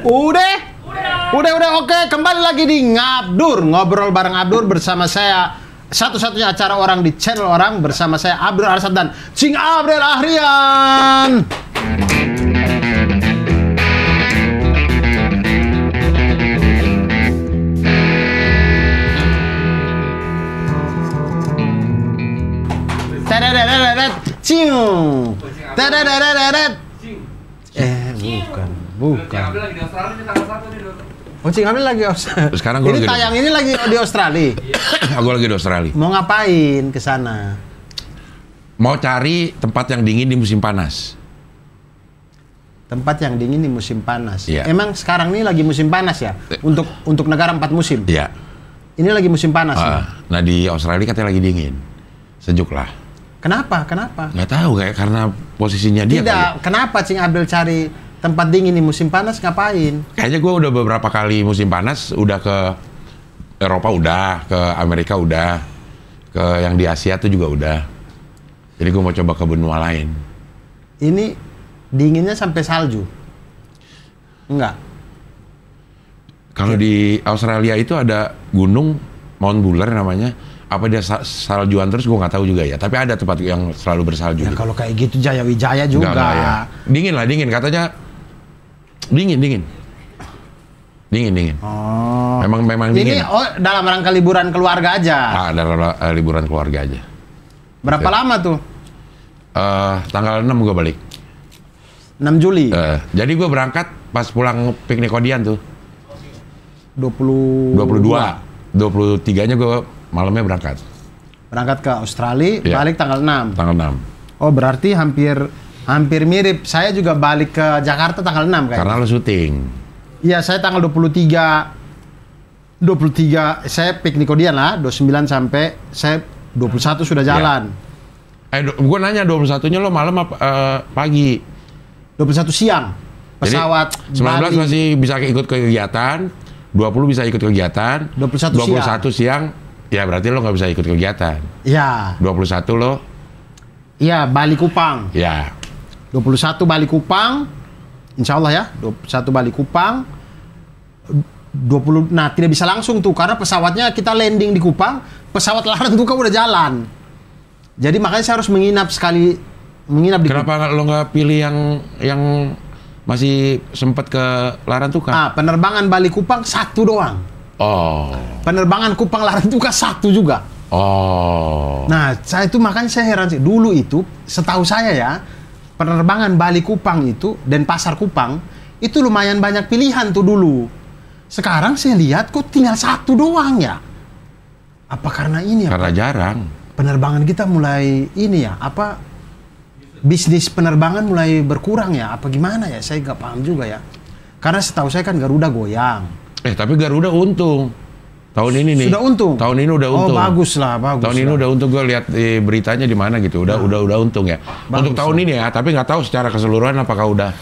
Udah. Oke, kembali lagi di Ngabdur, ngobrol bareng Abdur bersama saya. Satu-satunya acara orang di channel orang bersama saya Abdul Arsad dan Cing Abdel Ahrian. Cium. Bukan. Oh, Cing Abdel lagi Australia. Sekarang ini tayang ini lagi di Australia. Aku lagi di Australia. Mau ngapain ke sana? Mau cari tempat yang dingin di musim panas. Tempat yang dingin di musim panas. Iya. Emang sekarang ini lagi musim panas ya? Untuk negara 4 musim. Iya. Ini lagi musim panas. Nah di Australia katanya lagi dingin, sejuk lah. Kenapa? Nggak tahu, kayak karena posisinya dia. Tidak. Kenapa Cing Abdel cari tempat dingin di musim panas, ngapain? Kayaknya gue udah beberapa kali musim panas, udah ke Eropa udah, ke Amerika udah, ke yang di Asia tuh juga udah. Jadi gue mau coba ke benua lain. Ini dinginnya sampai salju? Enggak. Kalau di Australia itu ada gunung Mount Buller namanya. Apa dia saljuan terus gue nggak tahu juga ya. Tapi ada tempat yang selalu bersalju. Ya gitu. kalau kayak gitu Jaya Wijaya juga. Enggak, ya. Dingin katanya. Dingin. Oh. Memang dingin. Ini dalam rangka liburan keluarga aja. Dalam liburan keluarga aja. Berapa lama tuh? Tanggal 6 gue balik. 6 Juli. Jadi gue berangkat pas pulang piknik Kodian tuh. 22. 23-nya gue malamnya berangkat. Berangkat ke Australia, ya. Balik tanggal 6. Tanggal 6. Oh, berarti hampir mirip. Saya juga balik ke Jakarta tanggal 6 kayaknya. Karena lo syuting. Iya, saya tanggal 23 saya piknik Kodian lah, 29 sampai saya 21 sudah jalan. Ya. Gue nanya 21-nya lo malam apa pagi? 21 siang. Pesawat. Jadi, 19 Bali. Masih bisa ikut kegiatan, 20 bisa ikut kegiatan, 21 siang. Ya berarti lo nggak bisa ikut kegiatan. Iya. 21 lo? Iya, Bali Kupang. Ya. 21 Bali Kupang. Insya Allah ya, 21 Bali Kupang. 20, nah tidak bisa langsung tuh karena pesawatnya kita landing di Kupang, pesawat Larantuka udah jalan. Jadi makanya saya harus menginap di Kenapa lo nggak pilih yang masih sempat ke Larantuka? Penerbangan Bali Kupang 1 doang. Oh. Penerbangan Kupang Larantuka 1 juga. Oh. Nah, saya itu makanya saya heran sih. Dulu itu, setahu saya ya, penerbangan Bali Kupang itu dan Pasar Kupang itu lumayan banyak pilihan tuh dulu. Sekarang saya lihat kok tinggal 1 doang ya. Apa karena ini ya? Karena jarang. Penerbangan kita mulai ini ya, bisnis penerbangan mulai berkurang ya? Apa gimana ya? Saya nggak paham juga ya. Karena setahu saya kan Garuda goyang. Tapi Garuda untung. Tahun ini nih. Sudah untung? Tahun ini udah untung. Oh, bagus lah. Tahun ini udah untung, gue lihat di beritanya di mana gitu. Udah untung ya. Bagus untuk tahun ini ya, tapi nggak tahu secara keseluruhan apakah udah.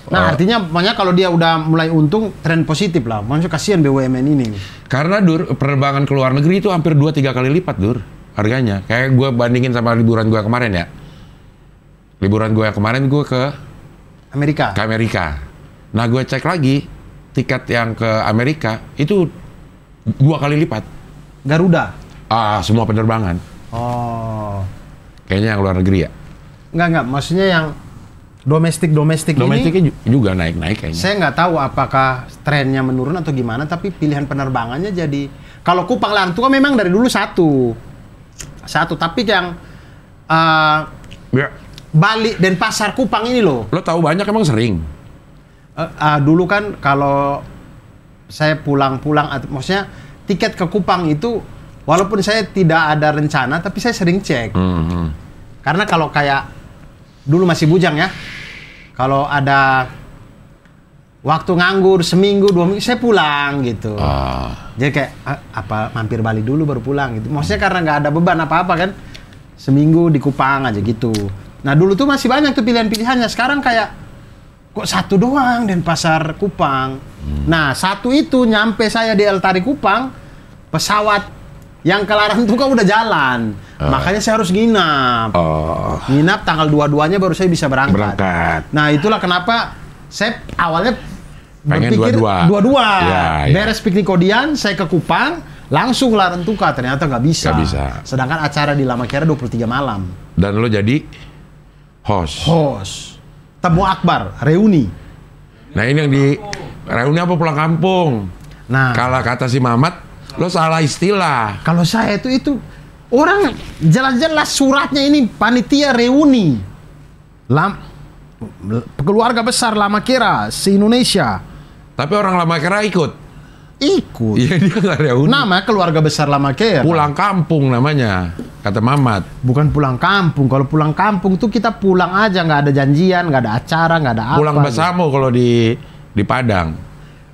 Nah, artinya makanya kalau dia udah mulai untung, tren positif lah. Maksudnya kasihan BUMN ini. Karena Dur, penerbangan ke luar negeri itu hampir 2-3 kali lipat Dur harganya. Kayak gue bandingin sama liburan gue kemarin ya. Liburan gue yang kemarin gue ke Amerika. Nah, gue cek lagi tiket yang ke Amerika itu 2 kali lipat. Garuda? Semua penerbangan. Oh. Kayaknya yang luar negeri ya? Enggak. Maksudnya yang domestiknya juga naik kayaknya. Saya nggak tahu apakah trennya menurun atau gimana, tapi pilihan penerbangannya jadi... Kalau Kupang Larantuka memang dari dulu satu, tapi yang Bali dan Pasar Kupang ini loh. Lo tahu banyak emang sering? Dulu kan kalau saya pulang, maksudnya tiket ke Kupang itu walaupun saya tidak ada rencana, tapi saya sering cek. Karena kalau kayak dulu masih bujang ya, kalau ada waktu nganggur seminggu 2 minggu saya pulang gitu. Jadi kayak mampir Bali dulu baru pulang gitu. Maksudnya karena nggak ada beban apa-apa kan, seminggu di Kupang aja gitu. Nah dulu tuh masih banyak tuh pilihan-pilihannya. Sekarang kayak kok 1 doang dan Pasar Kupang. Nah 1 itu nyampe saya di El Tari Kupang, pesawat yang ke Larantuka udah jalan. Makanya saya harus nginap. Nginap tanggal 22-nya baru saya bisa berangkat. Nah itulah kenapa saya awalnya pengen dua-dua. Ya. Beres piknik Kodian, saya ke Kupang, langsung Larantuka. Ternyata nggak bisa. Sedangkan acara di Lamakera 23 malam. Dan lo jadi host. Temu akbar, reuni. Nah ini yang di reuni apa pulang kampung? Nah, kalau kata si Mamat, lo salah istilah. Kalau saya itu orang jelas-jelas suratnya ini panitia reuni. Keluarga besar Lamakera se-Indonesia. Tapi orang Lamakera ikut. Iya, dia nggak reuni. Nama keluarga besar Lamakera. Pulang kampung namanya, kata Mamat. Bukan pulang kampung. Kalau pulang kampung tuh kita pulang aja, nggak ada janjian, nggak ada acara, nggak ada apa. Pulang bersama kalau di Padang.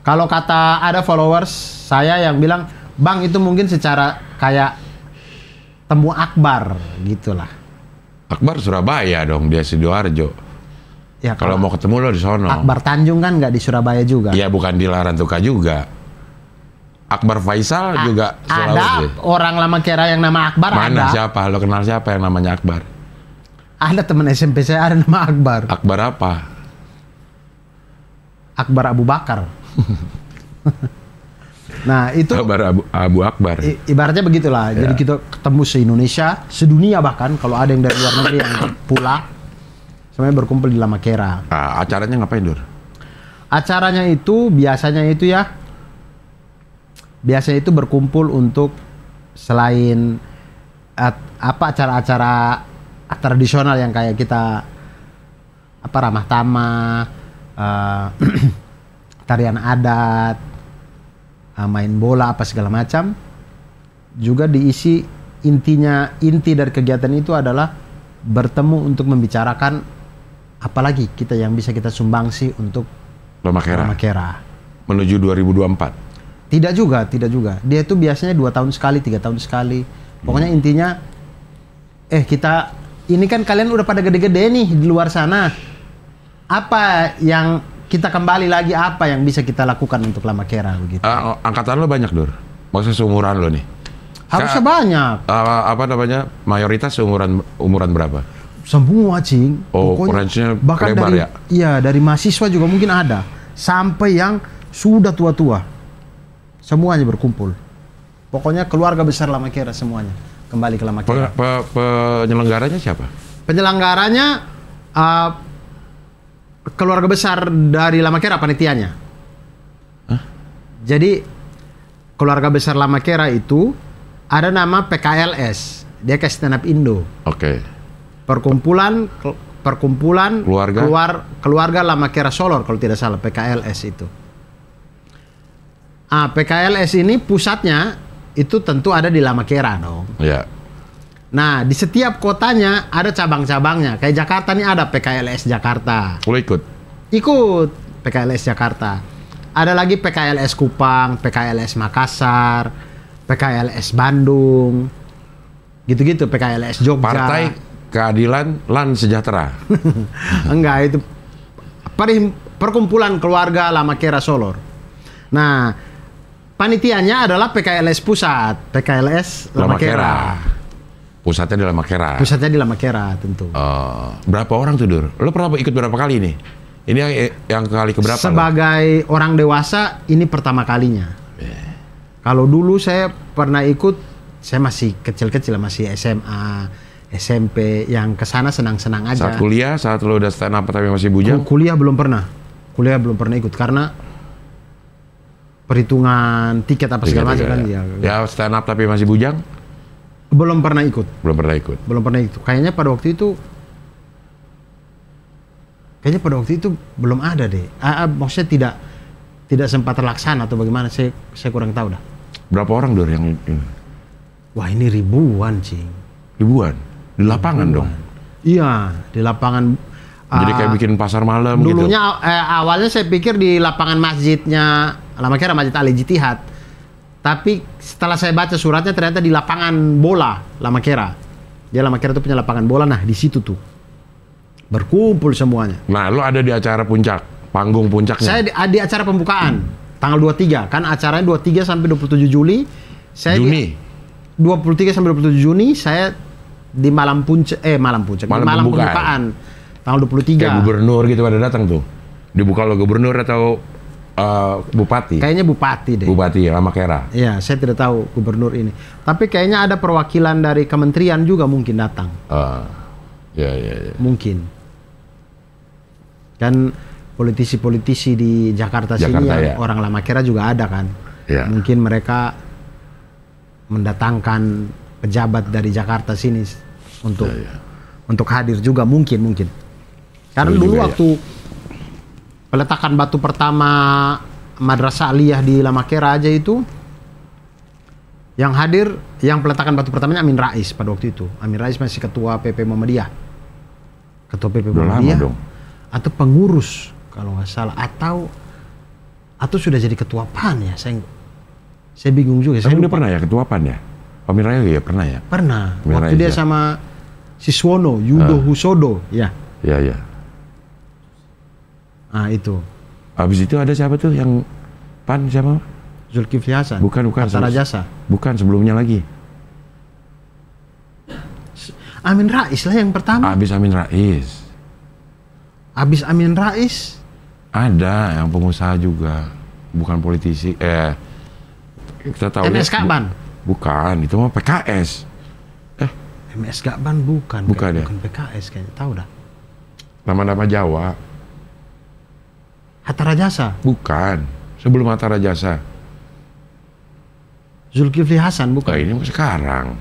Kalau kata ada followers saya yang bilang, Bang itu mungkin secara kayak temu akbar gitulah. Akbar Surabaya dong, dia Sidoarjo. Ya, kalau mau ketemu lo di sono. Akbar Tanjung kan nggak di Surabaya juga. Iya, bukan di Larantuka juga. Akbar Faisal juga Sulawesi. Ada orang Lamakera yang nama Akbar. Mana ada. siapa? Lo kenal siapa yang namanya Akbar? Ada teman SMP saya ada nama Akbar. Akbar apa? Akbar Abu Bakar. Nah itu Abu Akbar. Ibaratnya begitulah. Jadi kita ketemu se-Indonesia, sedunia bahkan kalau ada yang dari luar negeri yang pulang, semuanya berkumpul di Lamakera. Nah, acaranya ngapain, Dur? Acaranya itu biasanya itu berkumpul untuk selain acara-acara tradisional yang kayak kita ramah tamah, tarian adat, main bola apa segala macam, juga diisi inti dari kegiatan itu adalah bertemu untuk membicarakan apalagi kita yang bisa kita sumbangsi untuk Lamakera menuju 2024. Tidak juga. Dia itu biasanya 2 tahun sekali, 3 tahun sekali. Pokoknya intinya, kita ini kan kalian udah pada gede-gede nih di luar sana. Apa yang kita kembali lagi, apa yang bisa kita lakukan untuk Lamakera begitu? Angkatan lo banyak, Dur? Maksudnya seumuran lo nih? Harusnya banyak. Mayoritas umuran berapa? Semua, Cing. Oh, range-nya bahkan lebar dari, ya? Iya, dari mahasiswa juga mungkin ada. Sampai yang sudah tua-tua. Semuanya berkumpul. Pokoknya keluarga besar Lamakera semuanya. Kembali ke Lamakera. Penyelenggaranya siapa? Penyelenggaranya keluarga besar dari Lamakera, panitianya. Hah? Jadi, keluarga besar Lamakera itu ada nama PKLS. Dia kayak stand up Indo. Oke. Perkumpulan keluarga Lamakera Solor kalau tidak salah, PKLS itu. PKLS ini pusatnya itu tentu ada di Lamakera dong. Iya. Nah, di setiap kotanya ada cabang-cabangnya. Kayak Jakarta nih ada PKLS Jakarta. Lo ikut? Ikut PKLS Jakarta. Ada lagi PKLS Kupang, PKLS Makassar, PKLS Bandung. Gitu-gitu, PKLS Jogja. Partai Keadilan Lan Sejahtera. Enggak, itu perkumpulan keluarga Lamakera Solor. Nah, panitianya adalah PKLS Pusat, PKLS Lamakera. Pusatnya di Lamakera. Pusatnya di Lamakera tentu. Berapa orang tuh, Dur? Lo pernah ikut berapa kali nih? Ini yang kali keberapa? Sebagai orang dewasa, ini pertama kalinya. Kalau dulu saya pernah ikut, saya masih kecil-kecil, masih SMA, SMP, yang kesana senang-senang aja. Saat kuliah, saat lo udah stand up tapi masih bujang? Kuliah belum pernah. Kuliah belum pernah ikut karena perhitungan tiket apa segala macam kan. Ya stand up tapi masih bujang? Belum pernah ikut. Belum pernah ikut. Kayaknya pada waktu itu belum ada deh. Maksudnya tidak sempat terlaksana atau bagaimana? Saya kurang tahu dah. Berapa orang, Dur, yang ini? Wah, ini ribuan, Cing. Ribuan? Di lapangan dong? Iya, di lapangan. Jadi kayak bikin pasar malam gitu? Dulunya awalnya saya pikir di lapangan masjidnya Lamakera, Masjid Ali Jitihad. Tapi setelah saya baca suratnya ternyata di lapangan bola Lamakera. Dia Lamakera itu punya lapangan bola, nah di situ tuh berkumpul semuanya. Nah, lo ada di acara puncak, panggung puncaknya? Saya di acara pembukaan, tanggal 23. Kan acaranya 23 sampai 27 Juli. Juni? 23 sampai 27 Juni, saya di malam pembukaan. Tanggal 23. Kayak gubernur gitu pada datang tuh? Dibuka lo gubernur atau Bupati. Kayaknya bupati deh. Bupati Lamakera. Iya, saya tidak tahu gubernur ini. Tapi kayaknya ada perwakilan dari kementerian juga mungkin datang. Ya. Mungkin. Kan politisi-politisi di Jakarta sini yang orang Lamakera juga ada kan. Ya. Mungkin mereka mendatangkan pejabat dari Jakarta sini untuk hadir juga mungkin. Karena dulu waktu peletakan batu pertama Madrasah Aliyah di Lamakera aja itu yang hadir, yang peletakan batu pertamanya Amin Rais pada waktu itu. Amin Rais masih ketua PP Muhammadiyah. Ketua PP Muhammadiyah atau pengurus kalau nggak salah, atau sudah jadi ketua PAN ya, saya bingung juga. Tapi dia pernah ya ketua PAN ya? Amin Rais ya pernah ya? Pernah. Amin waktu Rais dia sama Siswono, Yudo Husodo, ya. Iya. Ah itu. Habis itu ada siapa tuh yang PAN siapa? Zulkifli Hasan. Bukan. Hatta Rajasa. Bukan, sebelumnya lagi. Amin Rais lah yang pertama. Abis Amin Rais. Abis Amin Rais. Ada yang pengusaha juga, bukan politisi. Kita tahu. MS Gakban. Bukan, itu mah PKS. MS Gakban bukan ya? Bukan PKS kayaknya, tahu dah. Nama-nama Jawa. Hatta Rajasa. Bukan, sebelum Hatta Rajasa. Zulkifli Hasan bukan. Ini sekarang.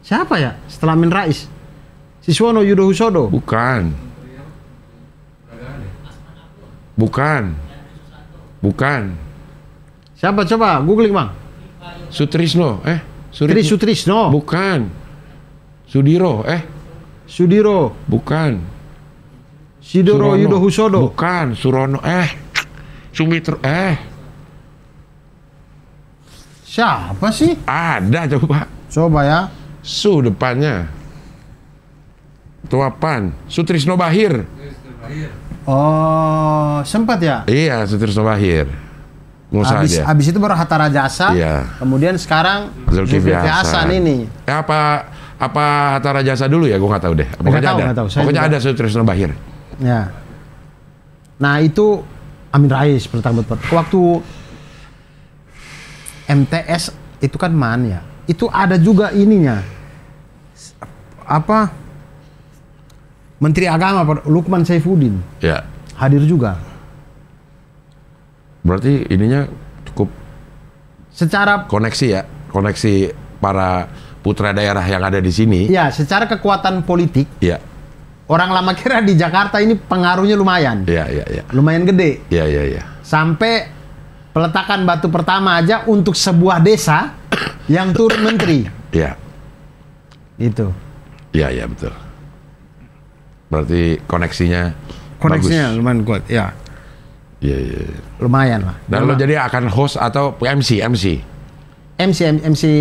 Siapa ya setelah Amin Rais? Siswono, Yudo Husodo. Bukan. Siapa coba googling bang? Sutrisno. Sutrisno. Bukan. Sudiro. Bukan. Sidoro Yudo Husodo. Bukan. Surono. Sumitro. Siapa sih? Ada coba. Coba ya. Su depannya. Tua PAN. Sutrisno Bahir. Oh, sempat ya? Iya, Sutrisno Bahir. Abis itu baru Hatta Rajasa. Iya. Kemudian sekarang Zulkifli Hasan ini. Apa Hatta Rajasa dulu ya? Gue nggak tahu deh. Pokoknya ada Sutrisno Bahir. Ya. Nah itu Amin Rais waktu MTS itu kan MAN ya. Itu ada juga ininya. Menteri Agama Lukman Saifuddin. Ya. Hadir juga. Berarti ininya cukup secara koneksi para putra daerah yang ada di sini. Ya, secara kekuatan politik. Ya. Orang Lamakera di Jakarta ini pengaruhnya lumayan. Iya. Lumayan gede. Iya. Sampai peletakan batu pertama aja untuk sebuah desa yang turun menteri. Iya. Itu. Iya, betul. Berarti koneksinya bagus. Lumayan kuat, ya. Iya. Lumayan lah. Dan lo jadi akan host atau MC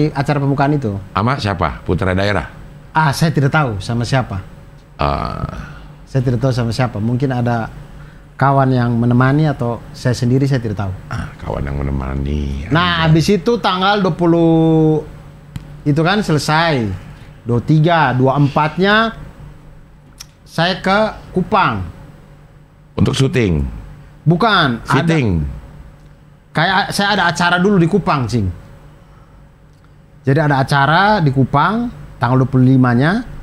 acara pembukaan itu. Sama siapa? Putra daerah? Saya tidak tahu sama siapa. Saya tidak tahu sama siapa. Mungkin ada kawan yang menemani atau saya sendiri, saya tidak tahu. Kawan yang menemani. Nah, habis itu tanggal 20 itu kan selesai. 23, 24-nya saya ke Kupang. Untuk syuting? Bukan. Fitting? Kayak saya ada acara dulu di Kupang, Cing. Jadi ada acara di Kupang tanggal 25-nya.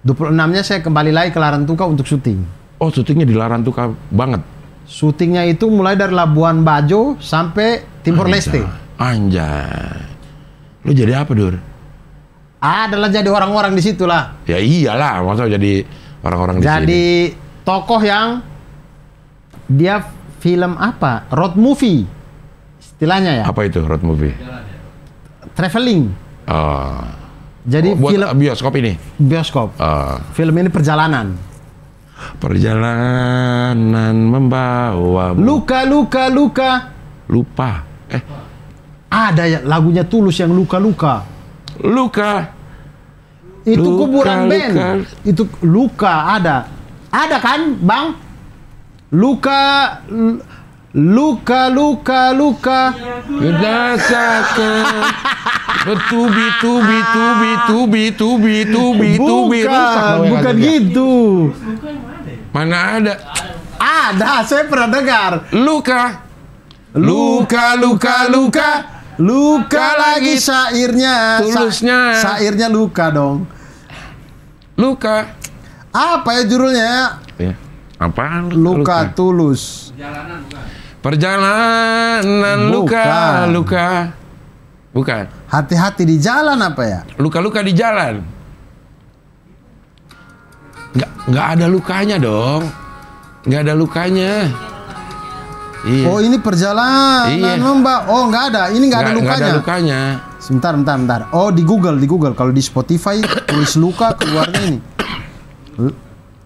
26-nya saya kembali lagi ke Larantuka untuk syuting. Oh, syutingnya di Larantuka banget? Syutingnya itu mulai dari Labuan Bajo sampai Timor Leste. Anjay. Lu jadi apa, Dur? Adalah jadi orang-orang di situ lah. Ya iyalah, masa jadi orang-orang di sini. Jadi tokoh yang dia film apa? Road movie. Istilahnya ya. Apa itu road movie? Traveling. Jadi buat film bioskop ini? Bioskop. Film ini perjalanan. Perjalanan membawa luka. Lupa. Ada ya lagunya Tulus yang luka. Itu kuburan band. Itu luka ada. Ada kan, Bang? Luka. Rasakan bertubi. Bukan gitu. Mana ada? Ada, saya pernah dengar. Luka. Luka, luka, luka. Luka lagi syairnya. Tulusnya. Syairnya luka dong. Luka. Apa ya judulnya? Ya. Apaan? Luka tulus. Perjalanan luka, luka. Bukan. Hati-hati di jalan apa ya? Luka-luka di jalan. Nggak ada lukanya dong. Nggak ada lukanya. Iya. Oh ini perjalanan Mbak. Oh nggak ada. Ini nggak ada lukanya. Nggak ada lukanya. Sebentar. Oh di Google. Kalau di Spotify tulis luka keluarnya ini.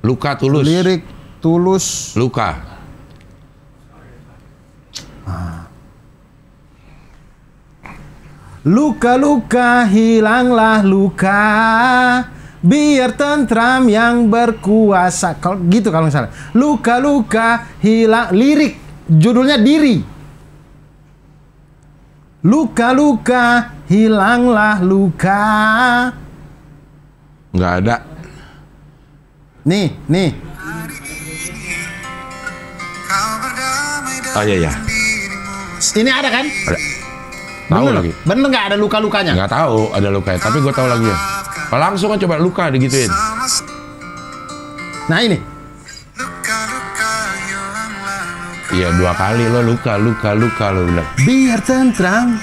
Luka tulus. Lirik tulus. Luka. Luka-luka hilanglah luka, biar tentram yang berkuasa. Kalau gitu kalau nggak salah. Luka-luka hilang. Lirik judulnya diri. Luka-luka hilanglah luka. Nggak ada. Nih. Oh iya. Ini ada kan? Ada. Tahu lagi. Bener nggak ada luka-lukanya? Nggak tahu ada lukanya, tapi gue tahu lagunya. Langsung kan coba luka digituin. Nah ini. Iya 2 kali lo luka lo bilang. Biar tentram.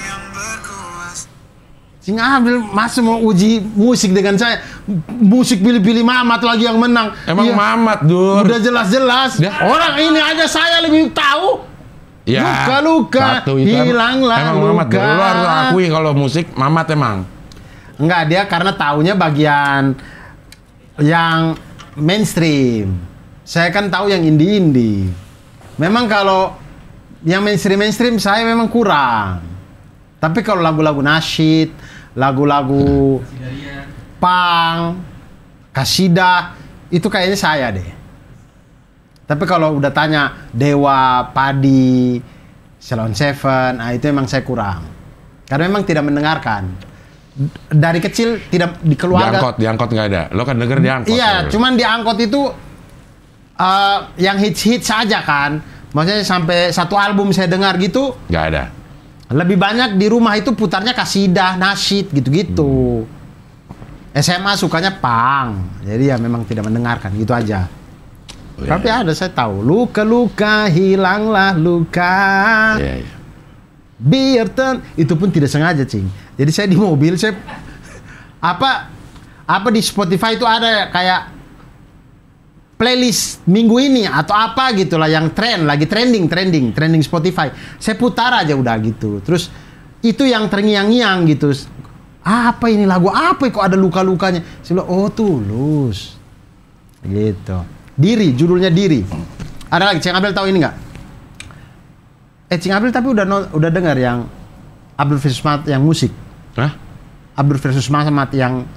Sing Abel masih mau uji musik dengan saya. Musik pilih-pilih Mamat lagi yang menang. Emang ya, Mamat Dur. Udah jelas-jelas. Orang ini aja saya lebih tahu. Ya, luka-luka hilanglah luka. Lu harus akui kalau musik Mamat emang. Enggak, dia karena taunya bagian yang mainstream. Saya kan tahu yang indie. Memang kalau yang mainstream saya memang kurang. Tapi kalau lagu-lagu nasyid, lagu-lagu punk, kasidah, itu kayaknya saya deh. Tapi kalau udah tanya Dewa, Padi, Salon Seven, nah itu emang saya kurang. Karena memang tidak mendengarkan. Dari kecil tidak di keluarga. Di angkot nggak ada. Lo kan denger di angkot. Iya, cuman di angkot itu yang hits aja kan. Maksudnya sampai 1 album saya dengar gitu. Nggak ada. Lebih banyak di rumah itu putarnya kasidah, nasyid gitu-gitu. SMA sukanya punk. Jadi ya memang tidak mendengarkan gitu aja. Oh, iya. Tapi ada saya tahu. Luka-luka hilanglah luka. Iya. Biar itu pun tidak sengaja, Cing. Jadi saya di mobil saya apa di Spotify itu ada kayak playlist minggu ini atau apa gitulah yang lagi trending Spotify. Saya putar aja udah gitu. Terus itu yang terngiang-ngiang gitu. Apa ini lagu apa kok ada luka-lukanya? Saya bilang, oh Tulus. Gitu. Diri, judulnya Diri. Ada lagi, Cing Abel tahu ini nggak? Cing Abel tapi udah dengar yang Abdul versus Mamat yang musik. Hah? Abdul versus Mamat yang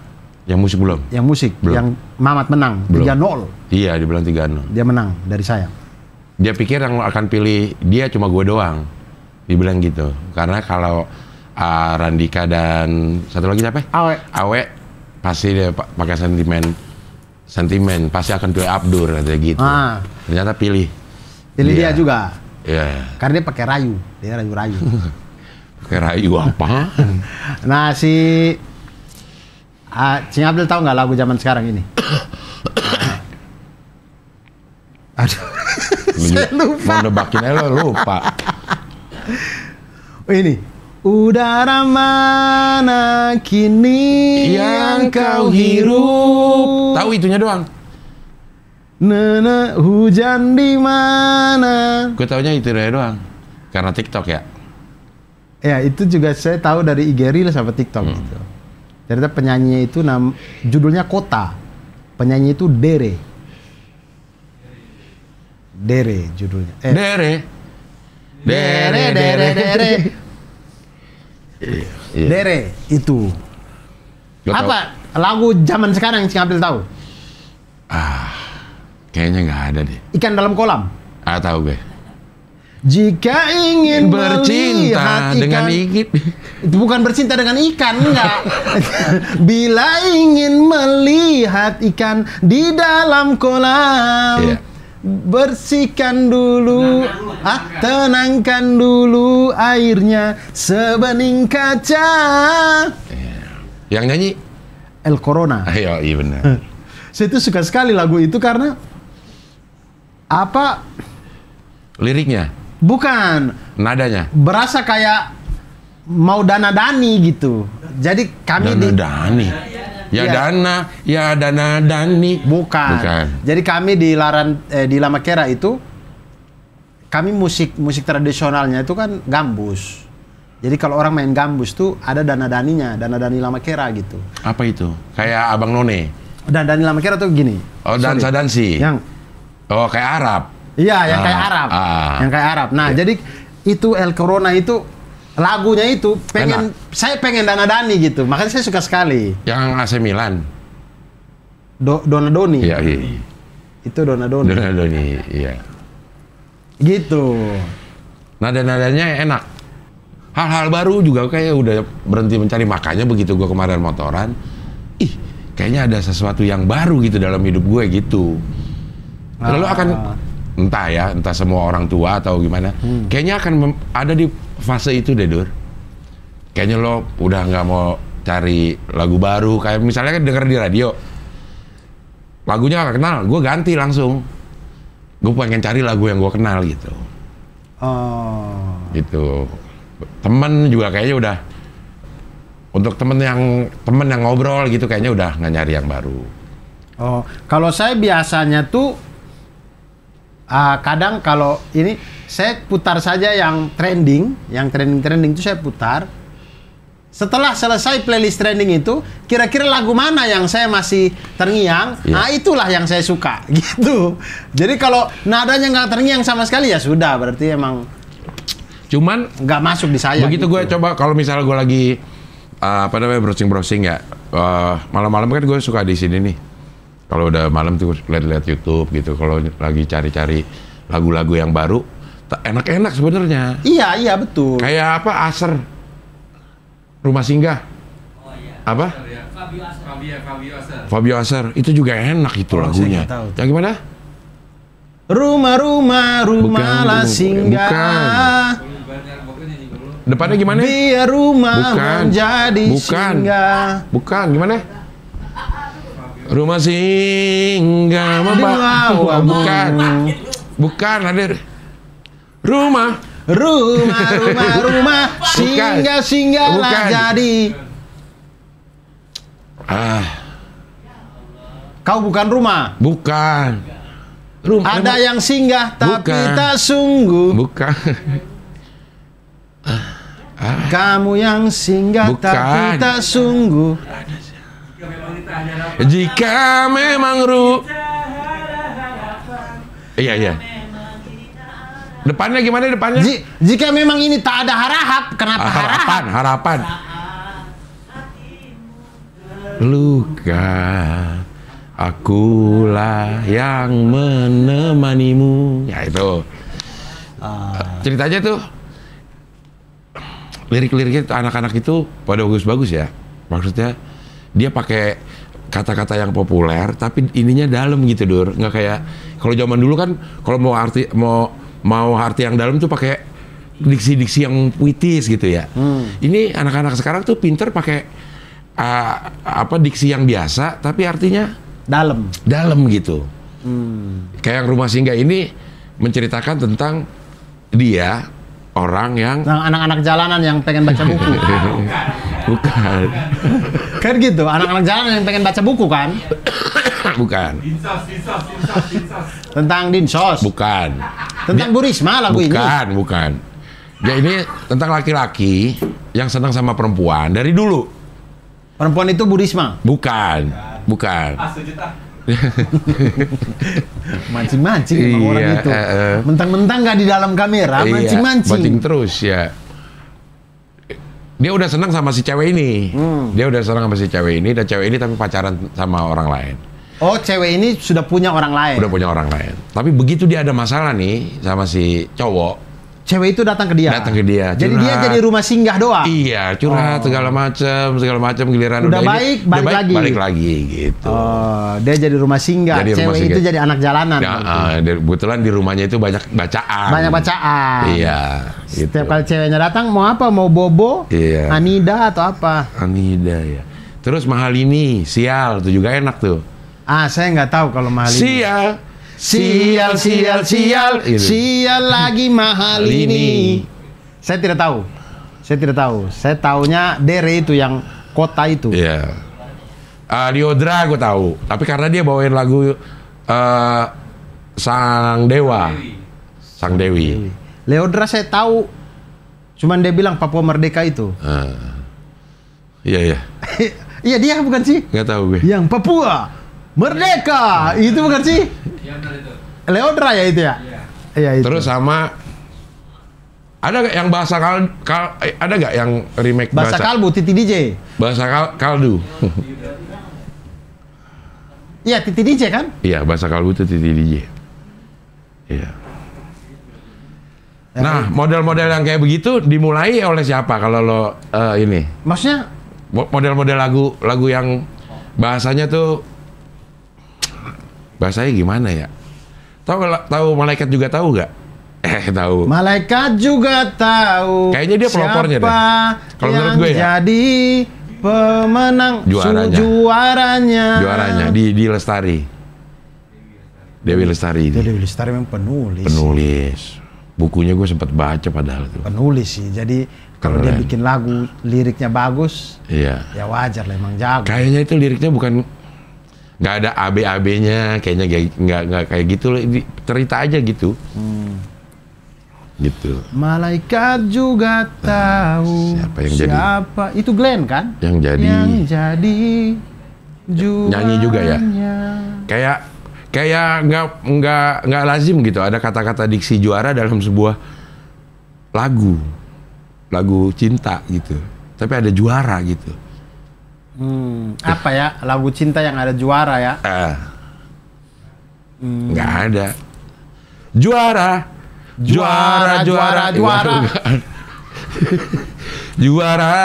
musik belum? Yang musik, belum. Yang Mamat menang 3-0. Iya, dia bilang 3-0. Dia menang dari saya. Dia pikir yang akan pilih dia cuma gue doang. Dibilang gitu. Karena kalau Randika dan satu lagi siapa? Awe pasti dia pakai sentimen pasti akan pilih Abdur katanya gitu. Ternyata pilih dia juga. Iya. Karena dia pakai rayu, dia rayu. Pakai rayu apa? Nah si Cing Abdul tahu nggak lagu zaman sekarang ini? Aduh, saya lupa. Mau nebakin lo lupa. Ini. Udara mana kini yang kau hirup? Tahu itunya doang. Nana hujan di mana? Gue taunya itu doang. Karena TikTok ya. Ya itu juga saya tahu dari IG Reels sama TikTok gitu. Ternyata penyanyinya itu judulnya Kota. Penyanyi itu Dere judulnya. Dere. Dere itu. Apa lagu zaman sekarang yang Cing Abdul tahu? Kayaknya nggak ada deh. Ikan dalam kolam. Tahu gue. Jika ingin bercinta dengan ikan. Itu bukan bercinta dengan ikan, enggak. Bila ingin melihat ikan di dalam kolam. bersihkan dulu, tenangkan dulu airnya sebening kaca. Yang nyanyi? El Corona. Ayo, iya benar. Saya tuh suka sekali lagu itu karena apa? Liriknya? Bukan. Nadanya? Berasa kayak mau dana-dani gitu. Jadi kami dana-dani? Ya dana-dani. Bukan. Jadi kami di Lama Kera itu, kami musik tradisionalnya itu kan gambus. Jadi kalau orang main gambus tuh ada dana-daninya, dana-dani Lama Kera gitu. Apa itu? Kayak Abang None? Dana-dani Lama Kera tuh gini. Oh, dansa-dansi? Kayak Arab? Iya, yang kayak Arab. Yang kayak Arab. Nah, jadi itu El Corona itu, lagunya itu saya pengen dana-dani gitu. Makanya saya suka sekali. Yang AC Milan? Donadoni. Iya. Itu Donadoni. Donadoni, iya. Gitu. Nada-nadanya enak. Hal-hal baru juga kayak udah berhenti mencari, makanya begitu gue kemarin motoran, kayaknya ada sesuatu yang baru gitu dalam hidup gue gitu. Lalu akan entah semua orang tua atau gimana, kayaknya akan ada di fase itu deh, Dur. Kayaknya lo udah nggak mau cari lagu baru, kayak misalnya kan denger di radio, lagunya gak kenal, gue ganti langsung. Gue pengen cari lagu yang gue kenal gitu. Gitu. Temen juga kayaknya udah, untuk temen yang ngobrol gitu kayaknya udah nggak nyari yang baru. Kalau saya biasanya tuh kadang kalau ini saya putar saja yang trending itu saya putar. Setelah selesai playlist trending itu, kira-kira lagu mana yang saya masih terngiang, itulah yang saya suka gitu. Jadi kalau nadanya nggak terngiang sama sekali ya sudah, berarti emang cuman nggak masuk di saya. Begitu gitu. Gue coba kalau misalnya gue lagi browsing ya, malam-malam kan gue suka di sini nih. Kalau udah malam tuh lihat YouTube gitu. Kalau lagi cari-cari lagu-lagu yang baru, enak-enak sebenarnya. Iya betul. Kayak apa, Aser, Rumah Singgah. Apa? Fabio Aser. Itu juga enak itu lagunya. Yang gimana? Rumah singgah. Bukan. Depannya gimana? Biar rumah menjadi singgah. Bukan, gimana? Rumah singgah. Bukan, hadir. Rumah singgahlah jadi. Kau bukan rumah? Bukan. Ada yang singgah tapi tak sungguh. Bukan. Kamu yang singgah tapi tak sungguh. Jika memang Iya. Depannya gimana depannya? Jika memang ini tak ada kenapa harapan. Luka, akulah yang menemanimu. Ya itu. Ceritanya tuh, lirik-liriknya anak-anak itu pada bagus-bagus ya. Maksudnya dia pakai kata-kata yang populer tapi ininya dalam gitu, Dur. Nggak kayak kalau zaman dulu kan, kalau mau arti yang dalam tuh pakai diksi-diksi yang puitis gitu ya. Ini anak-anak sekarang tuh pinter pakai diksi yang biasa tapi artinya dalam gitu. Kayak yang Rumah Singgah ini menceritakan tentang dia orang yang anak-anak jalanan yang pengen baca buku. Bukan. Kan gitu, anak-anak jalanan yang pengen baca buku kan? Bukan. Tentang Dinsos. Bukan. Tentang Bu Risma lagu ini. Bukan. Ya ini tentang laki-laki yang senang sama perempuan dari dulu. Perempuan itu Bu Risma? Bukan. Mancing-mancing sama orang itu. Mentang-mentang nggak di dalam kamera, mancing-mancing. Mancing terus ya. Dia udah senang sama si cewek ini. Dan cewek ini tapi pacaran sama orang lain. Oh, cewek ini sudah punya orang lain? Udah punya orang lain. Tapi begitu dia ada masalah nih sama si cowok, Cewek itu datang ke dia. Datang ke dia. Jadi dia jadi rumah singgah doang. Iya, curhat segala macam giliran udah baik, balik lagi gitu. Oh, dia jadi rumah singgah. Jadi cewek itu jadi anak jalanan. Ya, kebetulan di rumahnya itu banyak bacaan. Banyak bacaan. Iya. Setiap kali ceweknya datang mau apa? Mau bobo? Iya. Anida atau apa? Anida ya. Terus mahal ini, sial itu juga enak tuh. Saya nggak tahu kalau mahal ini. Sial gitu. Sial lagi mahal ini. Saya tidak tahu. Saya taunya Dere itu yang kota itu. Iya. Liodra gue tahu. Tapi karena dia bawain lagu Sang Dewi. Liodra saya tahu. Cuman dia bilang Papua Merdeka itu. Iya. Iya dia bukan sih? Nggak tahu gue. Yang Papua Merdeka itu bukan sih? Leodra ya itu ya? Iya itu. Terus sama ada gak yang bahasa ada gak yang remake bahasa kalbu Titi DJ? Bahasa kaldu. Iya Titi DJ kan? Iya bahasa kalbu itu Titi DJ. Iya. Nah model-model yang kayak begitu dimulai oleh siapa kalau lo ini? Maksudnya? Model-model lagu yang bahasanya tuh bahasanya gimana ya? Tahu malaikat juga tahu nggak? Tahu. Malaikat juga tahu. Kayaknya dia pelopornya deh. Kalau menurut gue ya. Jadi pemenang juaranya di Lestari. Dewi Lestari. Dewi Lestari memang penulis. Bukunya gue sempat baca padahal tuh. Penulis sih. Jadi kalau dia bikin lagu liriknya bagus, iya. Ya wajar lah emang jago. Kayaknya itu liriknya bukan nggak ada AB-nya, kayaknya nggak kayak gitu, cerita aja gitu. Gitu. Malaikat juga tahu. Siapa? Itu Glenn kan? Yang jadi nyanyi juga ya. Kayak nggak lazim gitu. Ada kata-kata diksi juara dalam sebuah lagu cinta gitu. Tapi ada juara gitu. Apa ya lagu cinta yang ada juara ya? Nggak ada. Juara. Juara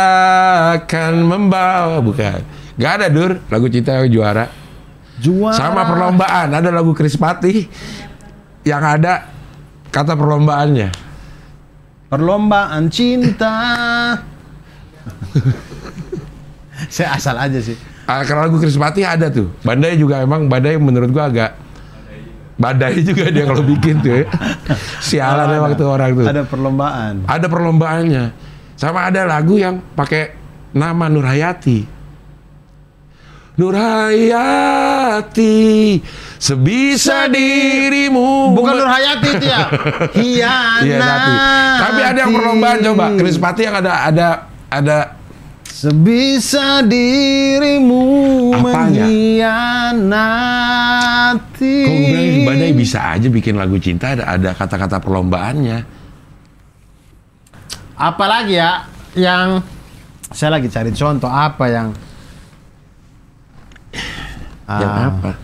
akan membawa, bukan? Nggak ada Dur lagu cinta yang juara. Sama perlombaan ada lagu Krispati yang ada kata perlombaannya. Perlombaan cinta. Saya asal aja sih. Kalau lagu Krispati ada tuh. Bandai juga emang Bandai menurut gua agak badai juga dia kalau bikin tuh ya. Sialan ya waktu orang tuh. Ada perlombaan. Ada perlombaannya. Sama ada lagu yang pakai nama Nurhayati. Nurhayati, sebisa dirimu. Bukan Nurhayati itu ya. Hianati. Tapi ada yang perlombaan coba. Krispati yang ada sebisa dirimu mengkhianati. Kok gue bilang Badai bisa aja bikin lagu cinta ada kata-kata perlombaannya. Apalagi ya yang saya lagi cari contoh apa yang apa?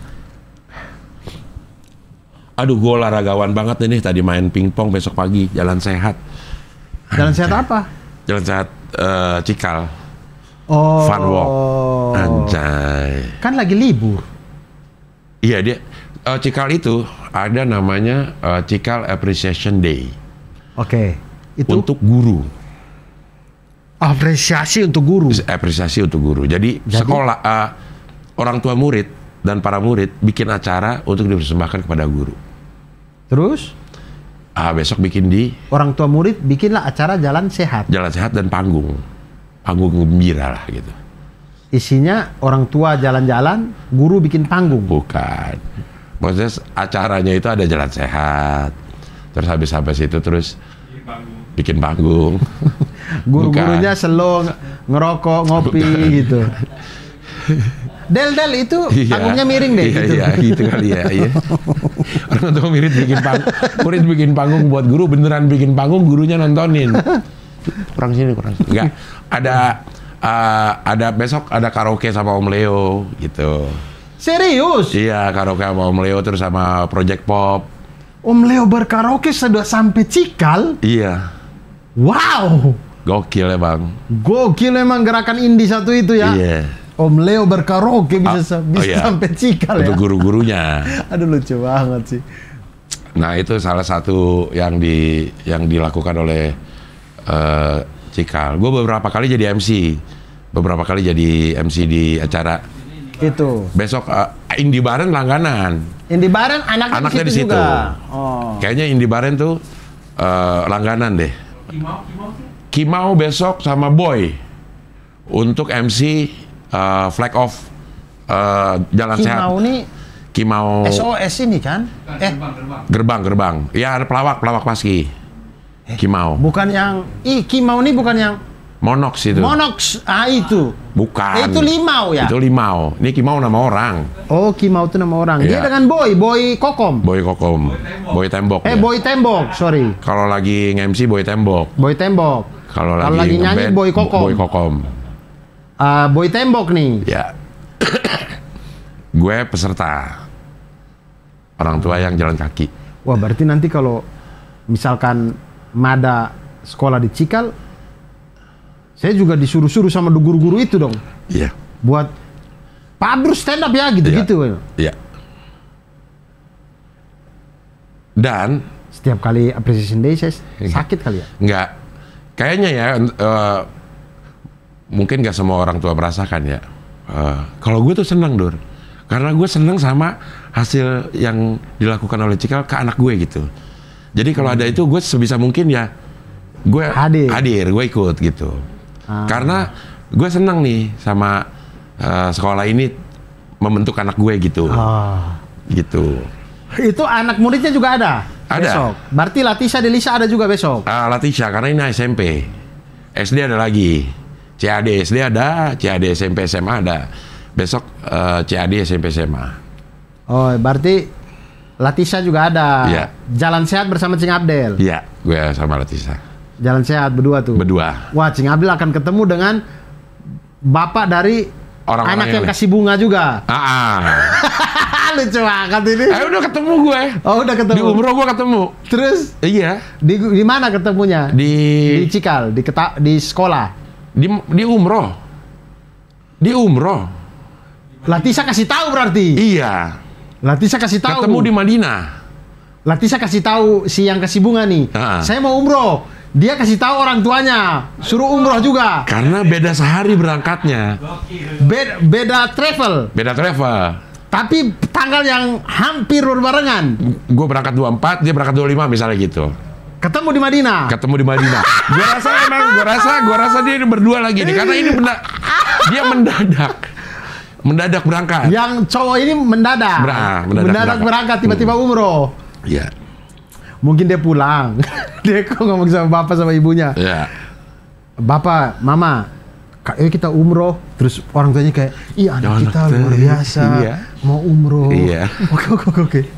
Aduh, gue olahragawan banget nih tadi main pingpong, besok pagi jalan sehat. Jalan sehat apa? Jalan sehat Cikal. Oh. Fun walk. Anjay. Kan lagi libur. Iya dia Cikal itu ada namanya Cikal Appreciation Day. Oke. Itu untuk guru. Apresiasi untuk guru. Apresiasi untuk guru. Jadi sekolah orang tua murid dan para murid bikin acara untuk dipersembahkan kepada guru. Terus? Besok bikin di orang tua murid bikinlah acara jalan sehat. Jalan sehat dan panggung gembira lah gitu. Isinya orang tua jalan-jalan, guru bikin panggung. Bukan. Maksudnya acaranya itu ada jalan sehat. Terus habis itu terus bikin panggung. Guru-gurunya slow ngerokok, ngopi gitu. Del itu panggungnya miring deh gitu. Iya, gitu kali ya. Iya. Orang tua murid bikin panggung buat guru, beneran bikin panggung, gurunya nontonin. Kurang sini. Enggak. Ada besok ada karaoke sama Om Leo gitu. Serius? Iya, karaoke sama Om Leo terus sama Project Pop. Om Leo berkaraoke sudah sampai Cikal. Iya. Wow. Gokil ya bang. Gokil emang gerakan indie satu itu ya. Iya. Om Leo berkaraoke bisa iya. sampai Cikal ya. Untuk guru-gurunya. Aduh lucu banget sih. Nah itu salah satu yang dilakukan oleh Cikal. Gue beberapa kali jadi MC. Beberapa kali jadi MC di acara. Itu. Besok Indie Baren langganan. Indie Baren anaknya di situ juga. Oh. Kayaknya Indie Baren tuh langganan deh. Kimau besok sama Boy untuk MC Flag Off Jalan Sehat. Kimau nih Kimau SOS ini kan? Gerbang. Ya ada pelawak paski. Kimau. Bukan yang Kimau nih bukan yang Monox itu. Monox, itu. Bukan. Itu Limau ya? Itu Limau. Ini Kimau nama orang. Oh, Kimau itu nama orang. Dia dengan Boy Kokom. Boy Tembok. Boy Tembok, sorry. Kalau lagi nge-MC Boy Tembok. Kalau lagi nyanyi Boy Kokom. Boy Tembok nih. Ya. Gue peserta. Orang tua yang jalan kaki. Wah, berarti nanti kalau misalkan Mada sekolah di Cikal, saya juga disuruh-suruh sama guru-guru itu dong. Iya. Buat Pak Abdur stand up ya gitu-gitu. Iya. Dan setiap kali appreciation day saya sakit kali ya? Enggak. Kayaknya ya mungkin nggak semua orang tua merasakan ya. Kalau gue tuh seneng Dur. Karena gue seneng sama hasil yang dilakukan oleh Cikal ke anak gue gitu. Jadi kalau ada itu gue sebisa mungkin ya gue hadir, gue ikut gitu. Karena gue seneng nih sama sekolah ini membentuk anak gue gitu. Gitu. Itu anak muridnya juga ada? Ada. Besok. Berarti Latisha Delisa ada juga besok? Latisha, karena ini SMP. SD ada lagi. CAD SD ada, CAD SMP SMA ada. Besok CAD SMP SMA. Oh, berarti Latisha juga ada. Iya. Jalan Sehat bersama Cing Abdel. Iya, gue sama Latisha. Jalan Sehat berdua tuh. Berdua. Wah, Cing Abdel akan ketemu dengan bapak dari anak yang kasih bunga juga. Lucu banget ini. Udah ketemu gue. Oh, udah ketemu. Di umroh gue ketemu. Terus? Iya. Di mana ketemunya? Di Cikal, di sekolah. Di umroh. Di umroh. Latisha kasih tahu berarti. Iya. Latisha kasih tahu. Ketemu di Madinah. Latisha kasih tahu si yang kasih bunga nih. Saya mau umroh. Dia kasih tahu orang tuanya, suruh umroh juga. Karena beda sehari berangkatnya. Beda travel. Beda travel. Tapi tanggal yang hampir berbarengan. Gue berangkat 24, dia berangkat 25 misalnya gitu. Ketemu di Madinah. Gue rasa dia ini berdua lagi nih, karena ini dia mendadak berangkat. Yang cowok ini mendadak berangkat tiba-tiba umroh. Iya. Mungkin dia pulang. Dia kok ngomong sama bapak sama ibunya. Iya. Bapak, mama, kita umroh. Terus orang tuanya kayak, iya anak kita luar biasa. Iya. Mau umroh. Iya. Oke.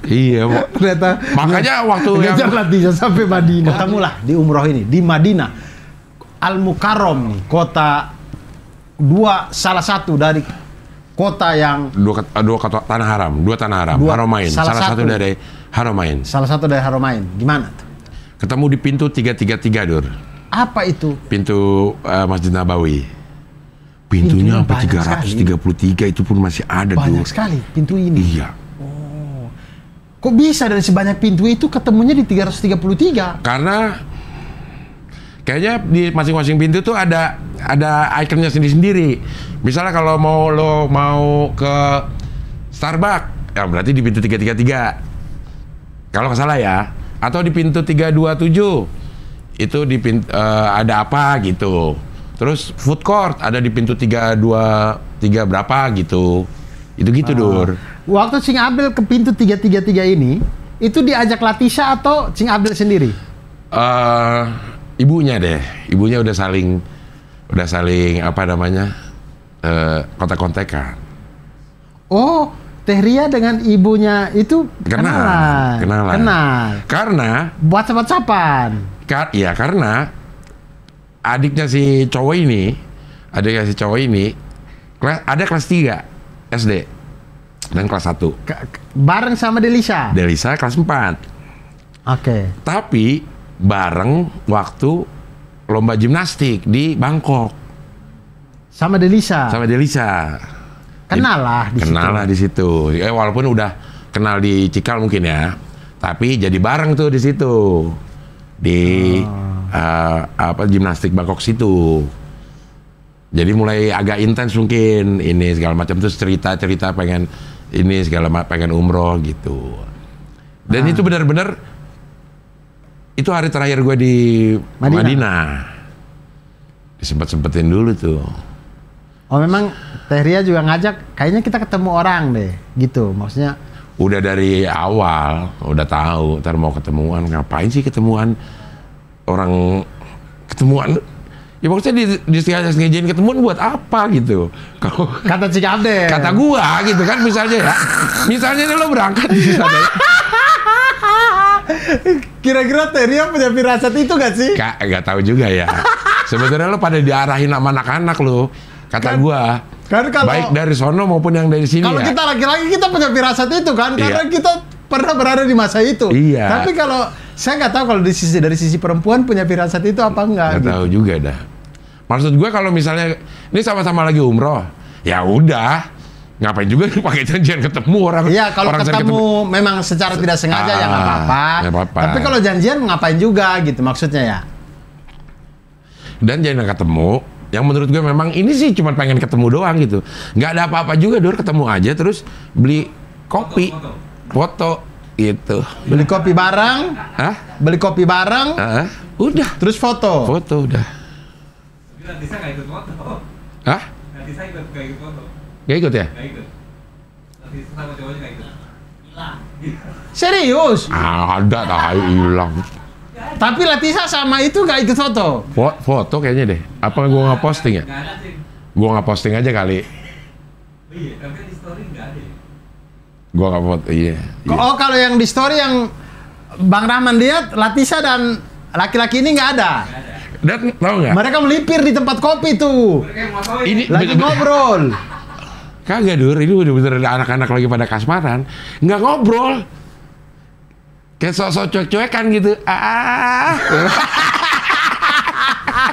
Iya. Ternyata. Makanya waktu yang Latisha sampai Madinah. Ketemulah di umroh ini di Madinah. Al-Mukarram nih, kota salah satu dari kota yang dua tanah haram, Haramain. Salah satu dari Haramain. Gimana tuh? Ketemu di pintu 333, Dur. Apa itu? Pintu Masjid Nabawi. Pintunya sampai 333 itu pun masih ada, Dur. Banyak sekali pintu ini. Iya. Oh. Kok bisa dari sebanyak pintu itu ketemunya di 333? Karena kayaknya di masing-masing pintu tuh ada ikonnya sendiri-sendiri. Misalnya kalau lo mau ke Starbucks, ya berarti di pintu 333. Kalau nggak salah ya. Atau di pintu 327. Itu di ada apa gitu. Terus food court ada di pintu 323 berapa gitu. Itu gitu, Dur. Waktu Cing Abdel ke pintu 333 ini, itu diajak Latisha atau Cing Abdel sendiri? Ibunya deh. Ibunya udah saling apa namanya? Kontak-kontakan. Oh, Teh Ria dengan ibunya itu kenalan. Karena WhatsApp-WhatsAppan. Ya karena adiknya si cowok ini ada kelas 3 SD. dan kelas 1. Bareng sama Delisa? Delisa kelas 4. Oke. Tapi bareng waktu lomba gimnastik di Bangkok. Sama Delisa? Sama Delisa. Kenal lah di situ. Kenal lah di situ. Walaupun udah kenal di Cikal mungkin ya. Tapi jadi bareng tuh di situ. Di gimnastik Bangkok situ. Jadi mulai agak intens mungkin ini segala macam, terus cerita pengen ini segala macam, pengen umroh gitu. Dan itu benar-benar itu hari terakhir gue di Madinah. Disempet-sempetin dulu tuh. Oh memang Teh Ria juga ngajak, kayaknya kita ketemu orang deh, gitu maksudnya. Udah dari awal, udah tahu, ntar mau ketemuan, ngapain sih ketemuan orang, ketemuan. Ya maksudnya di ngejin ketemuan buat apa gitu. Kalau kata Cik Abdel. Kata gua gitu kan misalnya ya. Misalnya lo berangkat di sana. Kira-kira Teh Ria punya firasat itu gak sih? Gak tahu juga ya. Sebenarnya lo pada diarahin sama anak-anak lo. Kata gua. Kan kalau, baik dari sono maupun yang dari sini. Kalau kita laki-laki kita punya firasat itu kan, karena kita pernah berada di masa itu. Iya. Tapi kalau saya nggak tahu kalau dari sisi perempuan punya firasat itu apa enggak. Nggak tahu juga dah. Maksud gue kalau misalnya ini sama-sama lagi umroh, ya udah ngapain juga pakai janjian ketemu orang. Iya, kalau orang ketemu memang secara tidak sengaja ya nggak apa-apa. Tapi kalau janjian ngapain juga gitu maksudnya ya. Dan jangan ketemu, yang menurut gue memang ini sih cuma pengen ketemu doang gitu. Nggak ada apa-apa juga, ketemu aja terus beli kopi, foto gitu. Beli kopi bareng? Hah? Beli kopi bareng? Udah. Terus foto? Foto udah. Natisa nggak ikut foto. Hah? Natisa nggak ikut foto. Nggak ikut ya? Nggak ikut. Natisa sama cowoknya nggak ikut. Hilang. Serius? Ada tahu hilang. Tapi Latisa sama itu nggak ikut foto? Foto kayaknya deh. Apa gua nggak posting ya? Nggak ada sih. Gua nggak posting aja kali. Oh iya, tapi di story nggak ada. Gua nggak foto, iya. Oh kalau yang di story yang Bang Rahman lihat Latisa dan laki-laki ini nggak ada. Dan tahu nggak? Mereka melipir di tempat kopi tuh. Ini lagi ngobrol. Kagak Dur, ini bener-bener anak-anak lagi pada kasmaran, nggak ngobrol. Kayak sok-sok cuek-cuekan gitu.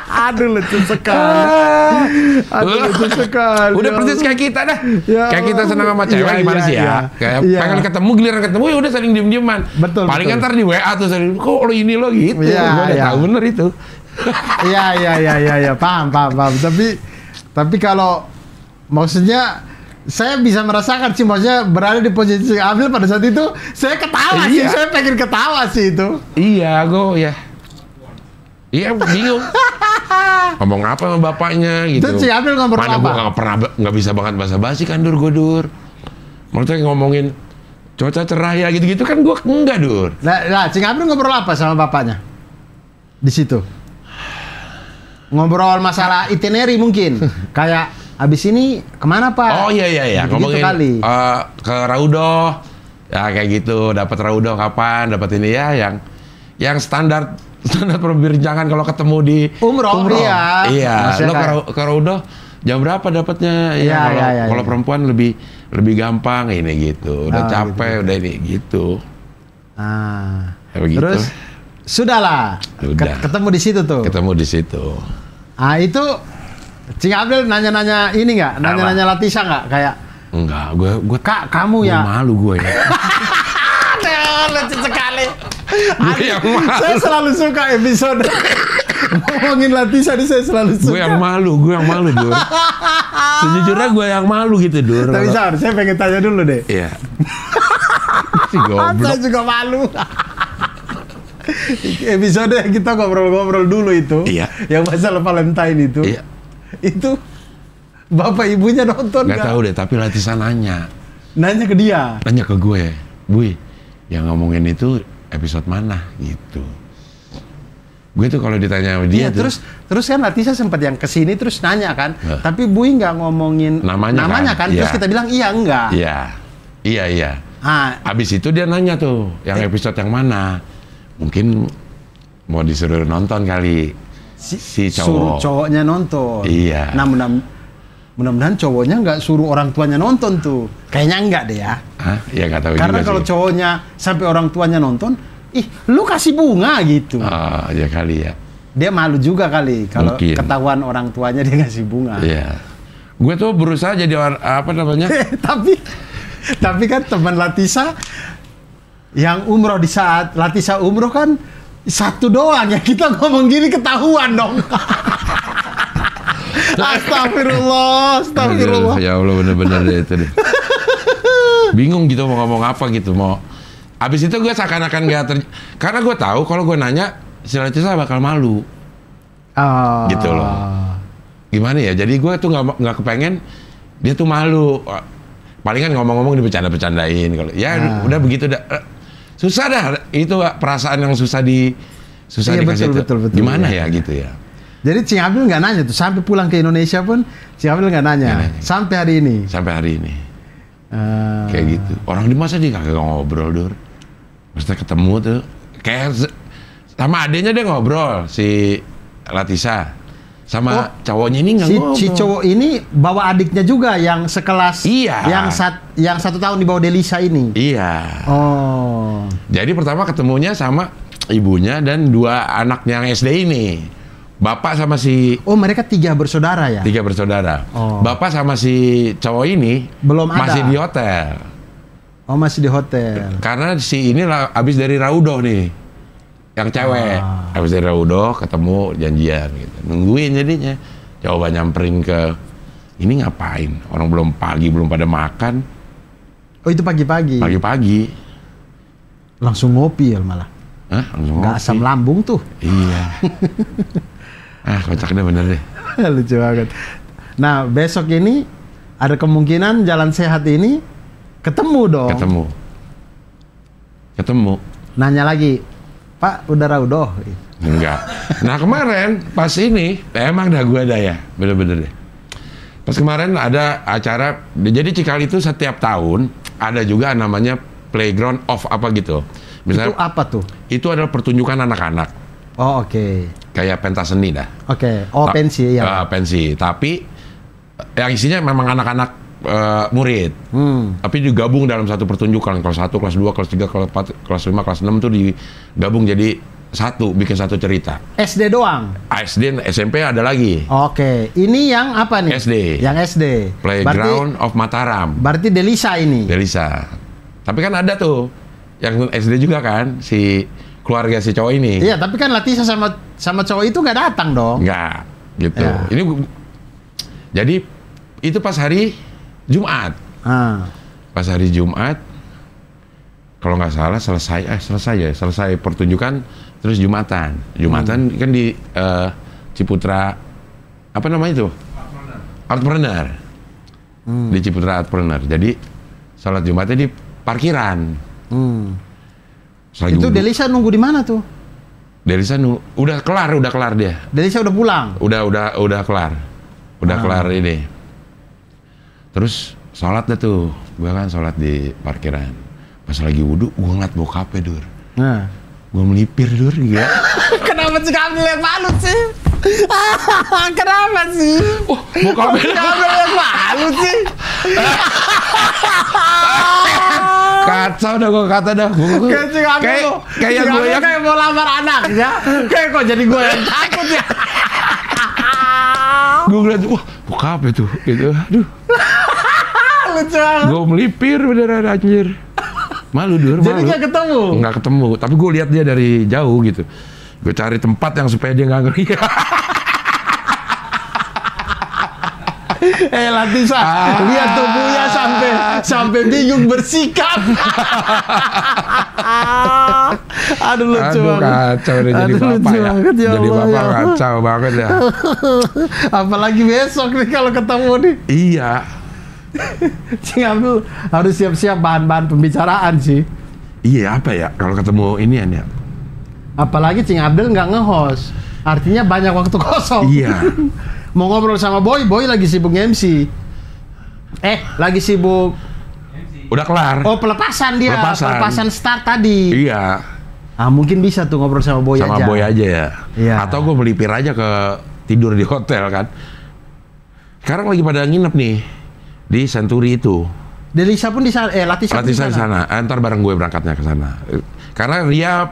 Aduh lucu sekali. Udah persis kayak kita dah. Ya, kayak kita senang sama cewek gimana sih ya? Kayak pengen ketemu, giliran ketemu ya udah saling diem-dieman. Betul. Paling ntar di WA tuh saling, kok lo ini lo gitu. Gue udah tahu bener itu. Iya, paham. Tapi kalau maksudnya saya bisa merasakan sih, maksudnya berada di posisi Abdel pada saat itu, saya ketawa sih, saya pengen ketawa sih itu. Iya, Iya, bingung. Ngomong apa sama bapaknya gitu. Terus si Abdel ngobrol apa? Mana gue nggak bisa banget basa-basi kan Dur. Maksudnya ngomongin cuaca cerah ya gitu-gitu kan gue enggak Dur. Nah, Cing Abdel ngobrol apa sama bapaknya? Di situ. Ngobrol masalah itinerary mungkin. Kayak abis ini kemana Pak? Oh iya. Ngomongin kali. Ke Raudoh. Ya kayak gitu, dapat Raudoh kapan, dapat ini ya yang standar perbincangan kalau ketemu di umroh. Iya. Lo ke Raudoh jam berapa dapatnya? Ya, kalau perempuan lebih gampang ini gitu. Udah capek, udah ini gitu. Terus sudahlah. Ketemu di situ tuh. Ketemu di situ. Itu Cing Abdel nanya-nanya ini nggak? Nanya-nanya Latisa nggak? Kayak enggak, gue Kak, kamu ya. Malu gue ya. Lucu sekali. Saya selalu suka episode ngomongin Latisa nih, saya selalu suka. Gue yang malu Dur. Sejujurnya gue yang malu gitu Dur. Tapi saya pengen tanya dulu deh. Iya. Si goblok. Saya juga malu. Episode yang kita ngobrol-ngobrol dulu itu, yang masalah Valentine itu, itu bapak ibunya nonton nggak? Tahu deh, tapi Latisa nanya ke dia, nanya ke gue, Bui, yang ngomongin itu episode mana gitu. Gue tuh kalau ditanya sama dia tuh, terus kan Latisa sempat yang kesini terus nanya kan, tapi Bui nggak ngomongin namanya kan? Terus kita bilang iya enggak. Iya. Abis itu dia nanya tuh, yang episode yang mana? Mungkin mau disuruh nonton kali si cowok. Suruh cowoknya nonton. Iya. mudah-mudahan cowoknya nggak suruh orang tuanya nonton tuh. Kayaknya enggak deh ya. Hah? Ya nggak tahu Karena juga kalau sih. cowoknya sampai orang tuanya nonton, lu kasih bunga gitu. Oh, ya kali ya. Dia malu juga kali kalau Mungkin. ketahuan orang tuanya dia ngasih bunga. Iya. Gue tuh berusaha jadi apa namanya? tapi kan teman Latisa yang umroh di saat Latisa umroh kan satu doang ya, kita ngomong gini ketahuan dong. Astagfirullah. Ya Allah, bener-bener deh itu deh. Bingung gitu mau ngomong apa gitu, mau. Abis itu gue seakan-akan karena gue tahu kalau gue nanya si Latisa bakal malu. Gitu loh. Gimana ya? Jadi gue tuh nggak kepengen dia tuh malu. Palingan ngomong-ngomong dibecanda-becandain. Kalau ya udah begitu dah. Susah dah. Itu perasaan yang susah dikasih. Betul, gimana ya gitu ya. Jadi Cing Abdul nggak nanya tuh, sampai pulang ke Indonesia pun Cing Abdul nggak nanya. Sampai hari ini. Kayak gitu. Orang di masa dia kagak ngobrol, Dur. Maksudnya ketemu tuh kayak sama adenya dia ngobrol si Latisa. Sama cowoknya ini nggak ngobrol. Si cowok ini bawa adiknya juga yang sekelas. Iya. Yang 1 tahun di bawah Delisa ini. Iya. Oh. Jadi pertama ketemunya sama ibunya dan 2 anaknya yang SD ini. Bapak sama si... Oh, mereka 3 bersaudara ya? 3 bersaudara. Oh. Bapak sama si cowok ini belum ada. Masih di hotel. Oh, masih di hotel. Karena si ini habis dari Raudoh nih. Yang cewek. Habis dari Raudoh ketemu janjian gitu. Nungguin jadinya. Coba nyamperin ke ini ngapain? Orang belum pagi, belum pada makan. Oh, itu pagi-pagi? Pagi-pagi. Langsung ngopi ya malah? Hah? Langsung nggak ngopi. asam lambung tuh. Iya. Kocak deh bener deh. Lucu banget. Nah, besok ini ada kemungkinan Jalan Sehat ini ketemu dong. Ketemu. Nanya lagi, Pak, udah Raudoh? Enggak. Nah kemarin pas ini, emang dah gue ada ya, bener-bener deh. Pas kemarin ada acara, jadi Cikal itu setiap tahun ada juga namanya playground of apa gitu. Misalnya, itu apa tuh? Itu adalah pertunjukan anak-anak. Oh, oke. Kayak pentas seni dah. Oke. Oh, pensi ya. Pensi, tapi yang isinya memang anak-anak murid. Tapi digabung dalam satu pertunjukan. Kelas 1, kelas 2, kelas 3, kelas 4, kelas 5, kelas 6 tuh digabung jadi bikin satu cerita. SD doang? SD, SMP ada lagi. Oke. Ini yang apa nih? SD. Yang SD. Playground of Mataram. Berarti Delisa ini? Delisa. Tapi kan ada tuh yang SD juga kan, si keluarga si cowok ini. Iya, tapi kan Latisa sama cowok itu nggak datang dong? Nggak, gitu. Ya. Ini jadi itu pas hari Jumat. Pas hari Jumat, kalau nggak salah selesai pertunjukan, terus Jumatan kan di Ciputra, apa namanya itu? Artpreneur. Di Ciputra Artpreneur. Jadi salat Jumatnya di parkiran. Itu Delisa nunggu di mana tuh? Delisa udah kelar dia. Delisa udah pulang? Udah kelar. Kelar ini. Terus sholat dah tuh. Gue kan sholat di parkiran. Pas lagi wudhu, gue ngeliat bokapnya, Dur. Gue melipir, Dur. Gila. Kenapa sih kamu lihat malu sih? Kenapa sih? Bokapnya kamu lihat malu sih? Kacau dah, gue kata dah. Kayak gue yang kayak mau lamar anaknya. Kayak kok jadi gue yang takut ya. Gue ngeliat, wah bokapnya tuh. Gitu. Aduh. Lucu banget. Gue melipir beneran anjir. Malu, Dur. Jadi nggak ketemu? Nggak ketemu. Tapi gue lihat dia dari jauh gitu. Gue cari tempat yang supaya dia nggak ngeliat. Latisa, lihat tuh Buya sampai bingung bersikap. Aduh lucu banget. Kacau deh jadi bapak ya. Jadi bapak kacau banget ya. Apalagi besok nih kalau ketemu nih. Iya. Cing Abdul harus siap-siap bahan-bahan pembicaraan sih. Iya apa ya kalau ketemu inian ya. Apalagi Cing Abdul nggak nge-host. Artinya banyak waktu kosong. Iya. Mau ngobrol sama Boy lagi sibuk MC. Lagi sibuk. Udah kelar. Oh, pelepasan dia. Pelepasan start tadi. Iya. Mungkin bisa tuh ngobrol sama Boy aja. Sama Boy aja ya. Iya. Atau gue melipir aja tidur di hotel kan. Sekarang lagi pada nginep nih di Century itu. Delisa pun di sana, Latisa di sana. Ntar bareng gue berangkatnya ke sana. Karena dia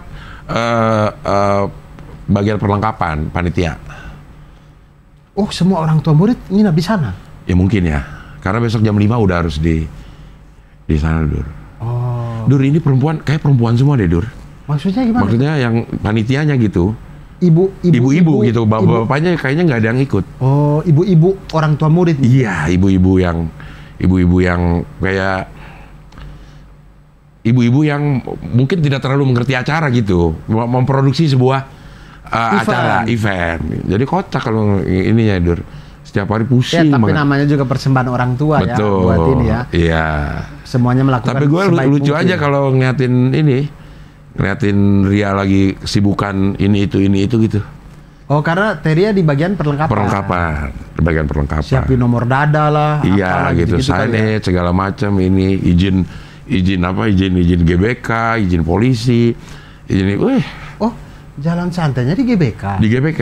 bagian perlengkapan panitia. Oh, semua orang tua murid nginap di sana? Ya mungkin ya. Karena besok jam 5 udah harus di sana, Dur. Oh. Dur, ini kayak perempuan semua deh, Dur. Maksudnya gimana? Maksudnya yang panitianya gitu. Ibu-ibu gitu. Bapak-bapaknya kayaknya nggak ada yang ikut. Oh, ibu-ibu orang tua murid. Iya, ibu-ibu yang kayak ibu-ibu yang mungkin tidak terlalu mengerti acara gitu, memproduksi sebuah event. Jadi kocak kalau ininya, Dur. Setiap hari pusing. Ya, tapi namanya juga persembahan orang tua. Betul. Ya, buat ini ya. Iya. Semuanya melakukan. Tapi gue lucu mungkin. aja kalau ngeliatin Ria lagi kesibukan ini itu gitu. Oh, karena Teria di bagian perlengkapan. Di bagian perlengkapan. Siapin nomor dada lah. Iya, gitu. Signage, segala macam ini, izin GBK, izin polisi, Oh, jalan santainya di GBK. Di GBK.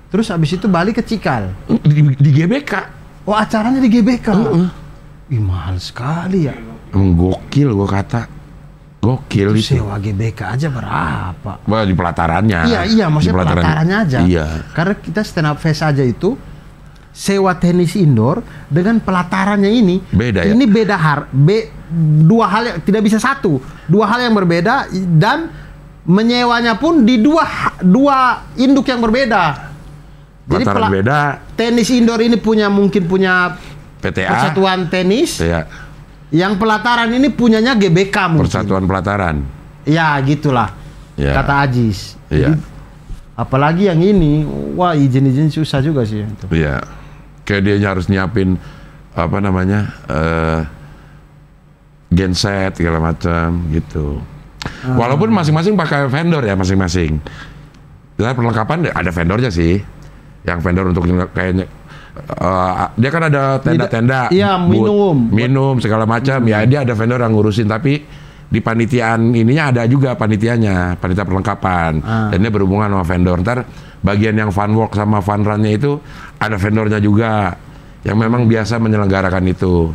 Terus abis itu balik ke Cikal. Di GBK. Oh, acaranya di GBK. Ih, mahal sekali ya. Emang gokil, gua kata. Gokil itu. Sewa GBK aja berapa? Wah, di pelatarannya. Iya, maksudnya pelatarannya aja. Iya. Karena kita stand up fest aja itu sewa tenis indoor dengan pelatarannya ini. Beda ya. Ini beda dua hal yang tidak bisa satu. Dua hal yang berbeda dan menyewanya pun di dua induk yang berbeda. Jadi beda. Tenis indoor ini mungkin punya PTA. Persatuan Tenis. Iya. Yang pelataran ini punyanya GBK mungkin. Persatuan Pelataran. Ya, gitulah. Ya. Kata Ajis. Iya. Jadi, apalagi yang ini, wah izin susah juga sih. Iya. Kayak dia harus nyiapin apa namanya genset segala macam gitu. Walaupun masing-masing pakai vendor ya masing-masing. Dan perlengkapan ada vendornya sih. Yang vendor untuk kayaknya dia kan ada tenda-tenda, iya, minum segala macam. Ya dia ada vendor yang ngurusin, tapi di panitiaan ininya ada juga panitia perlengkapan. Dan dia berhubungan sama vendor. Ntar bagian yang fun walk sama fun run-nya itu ada vendornya juga yang memang biasa menyelenggarakan itu.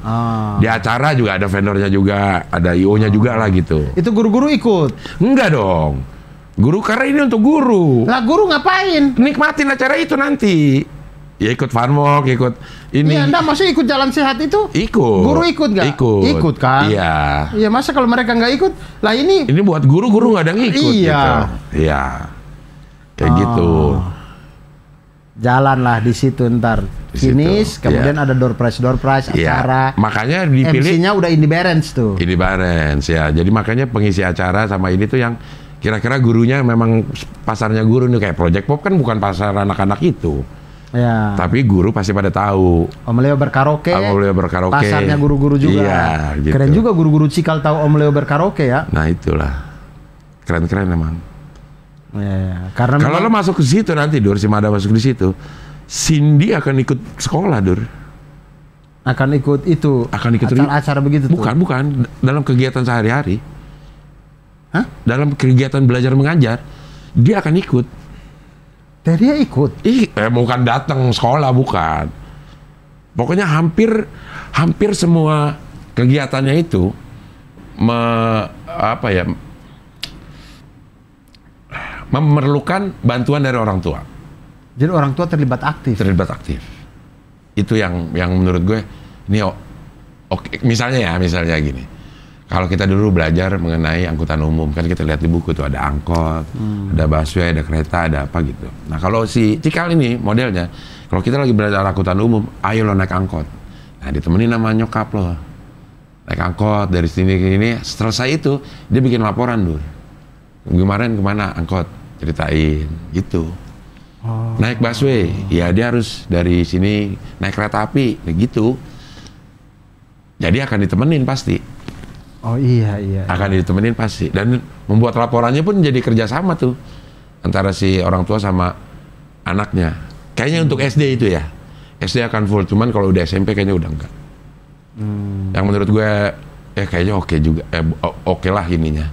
Di acara juga ada vendornya juga, ada IO-nya juga lah gitu. Itu guru-guru ikut? Enggak dong. Guru, karena ini untuk guru. Lah guru ngapain? Nikmatin acara itu nanti. Ya ikut fun walk, ikut ini. Iya, enggak, maksudnya ikut jalan sehat itu? Ikut. Guru ikut nggak? Ikut kan? Iya. Iya, masa kalau mereka nggak ikut? Lah ini buat guru nggak ada yang ikut. Iya. Gitu. Iya. Kayak gitu. Jalan lah di situ ntar. Finish, kemudian ada door prize acara. Makanya dipilih. MC-nya udah Indi Barents tuh. Indi Barents ya. Jadi makanya pengisi acara sama ini tuh yang kira-kira gurunya memang pasarnya guru nih, kayak Project Pop kan bukan pasar anak-anak itu. Ya. Tapi guru pasti pada tahu. Om Leo berkaraoke. Om Leo berkaraoke. Pasarnya guru-guru juga. Iya, gitu. Keren juga guru-guru Cikal tahu Om Leo berkaraoke ya. Nah itulah. Keren-keren emang. Ya. Karena kalau lo masuk ke situ nanti, Dur, si Mada masuk di situ, Cindy akan ikut sekolah, Dur. Akan ikut itu. Akan ikut acara begitu tuh. Bukan. Dalam kegiatan sehari-hari. Hah? Dalam kegiatan belajar mengajar, dia akan ikut. Dia ikut? Bukan datang sekolah, bukan. Pokoknya hampir semua kegiatannya itu memerlukan bantuan dari orang tua. Jadi orang tua terlibat aktif. Itu yang menurut gue ini oke. Misalnya gini. Kalau kita dulu belajar mengenai angkutan umum, kan kita lihat di buku tuh ada angkot, ada busway, ada kereta, ada apa gitu. Nah kalau si Cikal ini modelnya, kalau kita lagi belajar angkutan umum, ayo lo naik angkot. Nah ditemenin sama nyokap lo. Naik angkot dari sini ke sini, selesai itu dia bikin laporan dulu. Kemarin kemana angkot, ceritain gitu. Naik busway, ya dia harus dari sini naik kereta api, gitu. Jadi akan ditemenin pasti. Oh iya. Akan ditemenin pasti. Dan membuat laporannya pun jadi kerjasama tuh antara si orang tua sama anaknya. Kayaknya untuk SD itu ya. SD akan full, cuman kalau udah SMP kayaknya udah enggak. Yang menurut gue kayaknya oke juga. Oke lah ininya.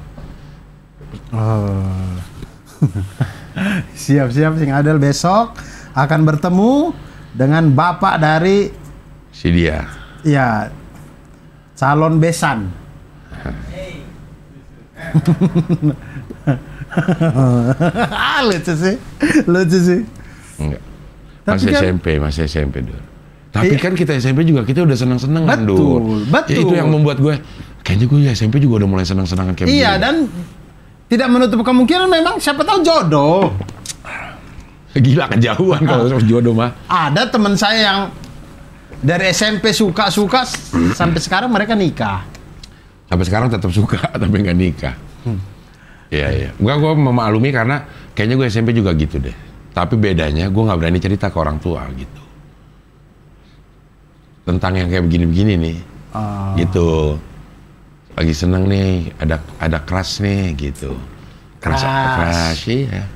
Siap-siap Sing Adel besok akan bertemu dengan bapak dari Si dia. Iya. Calon besan. Lucu sih. Enggak. Tapi Masih SMP Dur. Tapi kan kita SMP juga kita udah senang-senangan Dur. Betul. Ya, itu yang membuat gue kayaknya gue ya SMP juga udah mulai senang-senangan kayak Iya, begini. dan tidak menutup kemungkinan memang siapa tahu jodoh. Gila kejauhan kalau jodoh mah. Ada teman saya yang dari SMP suka-suka sampai sekarang mereka nikah. Sampai sekarang tetap suka tapi nggak nikah. Iya iya. Gue memaklumi karena kayaknya gue SMP juga gitu deh. Tapi bedanya gue nggak berani cerita ke orang tua gitu. Tentang yang kayak begini-begini nih. Gitu. Lagi seneng nih, ada keras nih gitu. Keras iya.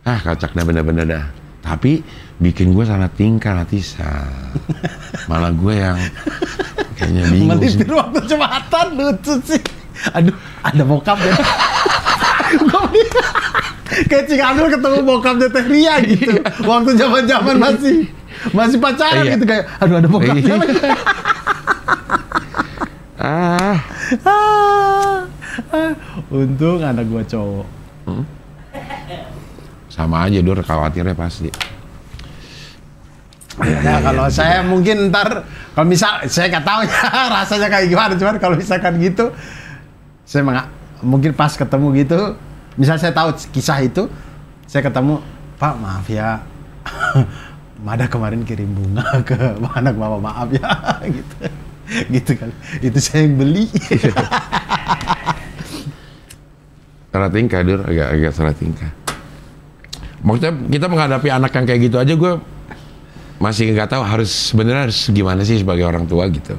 Kocak dah bener-bener dah. Tapi bikin gue salah tingkah Latisa. Malah gue yang kayaknya bingung sih. Melipir waktu Jumatan lucu sih. Aduh, ada bokap ya. Kayak Cing Abdul ketemu bokapnya Teh Ria gitu. Waktu zaman-zaman masih pacaran gitu kayak aduh ada bokapnya. Untung anak gua cowok. Sama aja Dur, khawatirnya pasti. Kalau saya mungkin ntar kalau misal saya nggak tahu ya rasanya kayak gimana, cuman kalau misalkan gitu saya mungkin pas ketemu gitu, misal saya tahu kisah itu, saya ketemu, Pak maaf ya, Mada kemarin kirim bunga ke anak bapak, maaf ya, gitu kan, itu saya yang beli. Salah tingkah Dur, agak salah tingkah. Maksudnya kita menghadapi anak yang kayak gitu aja gue masih nggak tahu sebenarnya harus gimana sih sebagai orang tua gitu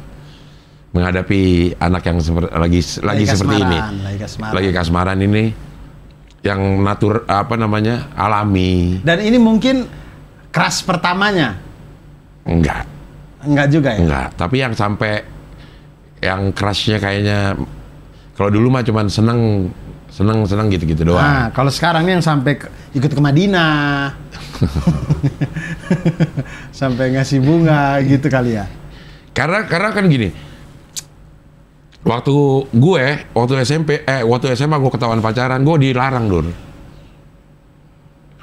menghadapi anak yang lagi seperti ini, lagi kasmaran ini yang alami. Dan ini mungkin keras pertamanya? Enggak juga ya? Enggak, tapi yang sampai yang kerasnya kayaknya kalau dulu mah cuman seneng gitu doang. Nah, kalau sekarang yang sampai ikut ke Madinah, sampai ngasih bunga gitu kali ya? Karena kan gini, waktu SMA gue ketahuan pacaran, gue dilarang Dur.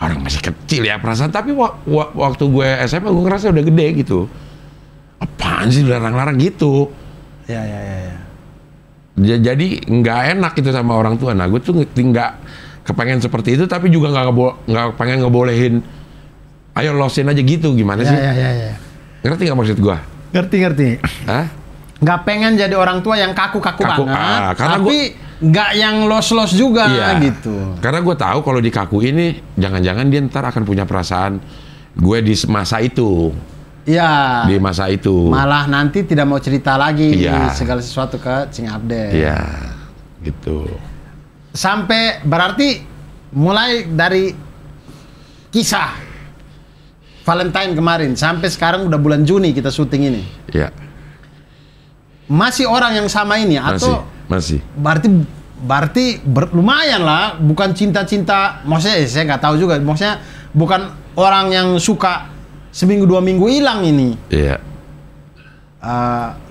Orang masih kecil ya perasaan, tapi waktu gue SMA gue ngerasa udah gede gitu. Apaan sih dilarang-larang gitu? Ya. Jadi nggak enak itu sama orang tua. Nah gue tuh nggak kepengen seperti itu, tapi juga nggak pengen ngebolehin. Ayo losin aja gitu, gimana sih? Ya. Ngerti nggak maksud gue? Ngerti. Hah? Nggak pengen jadi orang tua yang kaku-kaku banget, tapi nggak yang los-los juga gitu. Karena gue tahu kalau di kaku ini, jangan-jangan dia ntar akan punya perasaan gue di masa itu. Iya. Di masa itu. Malah nanti tidak mau cerita lagi segala sesuatu ke Cing Abdel. Iya, gitu. Sampai berarti mulai dari kisah Valentine kemarin sampai sekarang udah bulan Juni kita syuting ini. Iya. Masih orang yang sama ini atau masih. Berarti lumayan lah, bukan cinta-cinta. Maksudnya saya nggak tahu juga. Maksudnya bukan orang yang suka seminggu 2 minggu hilang ini. Iya.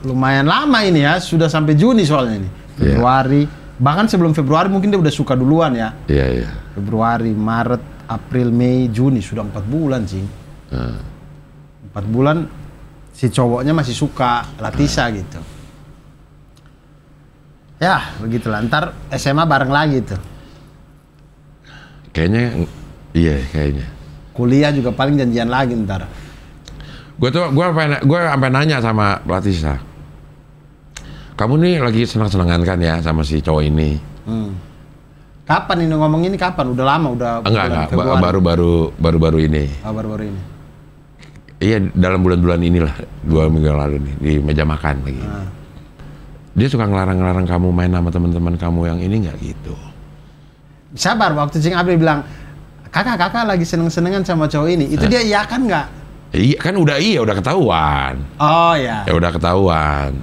Lumayan lama ini ya, sudah sampai Juni soalnya ini. Februari, bahkan sebelum Februari mungkin dia udah suka duluan ya. Iya. Februari, Maret, April, Mei, Juni, sudah 4 bulan Cing. 4 bulan si cowoknya masih suka Latisa gitu. Ya, begitulah. Ntar SMA bareng lagi tuh. Kayaknya. Kuliah juga paling janjian lagi ntar. Gue sampai nanya sama Latisa, kamu nih lagi senang-senangan kan ya sama si cowok ini? Kapan ini ngomong ini kapan? Udah lama, udah. Enggak, baru-baru ini. Baru-baru ini. Iya, dalam bulan-bulan inilah, 2 minggu yang lalu nih di meja makan lagi. Dia suka ngelarang-ngelarang kamu main sama teman-teman kamu yang ini nggak gitu? Sabar, waktu Cing Abdul bilang, kakak lagi seneng-senengan sama cowok ini, itu dia iya kan nggak? Iya kan udah ketahuan. Oh ya. Ya udah ketahuan.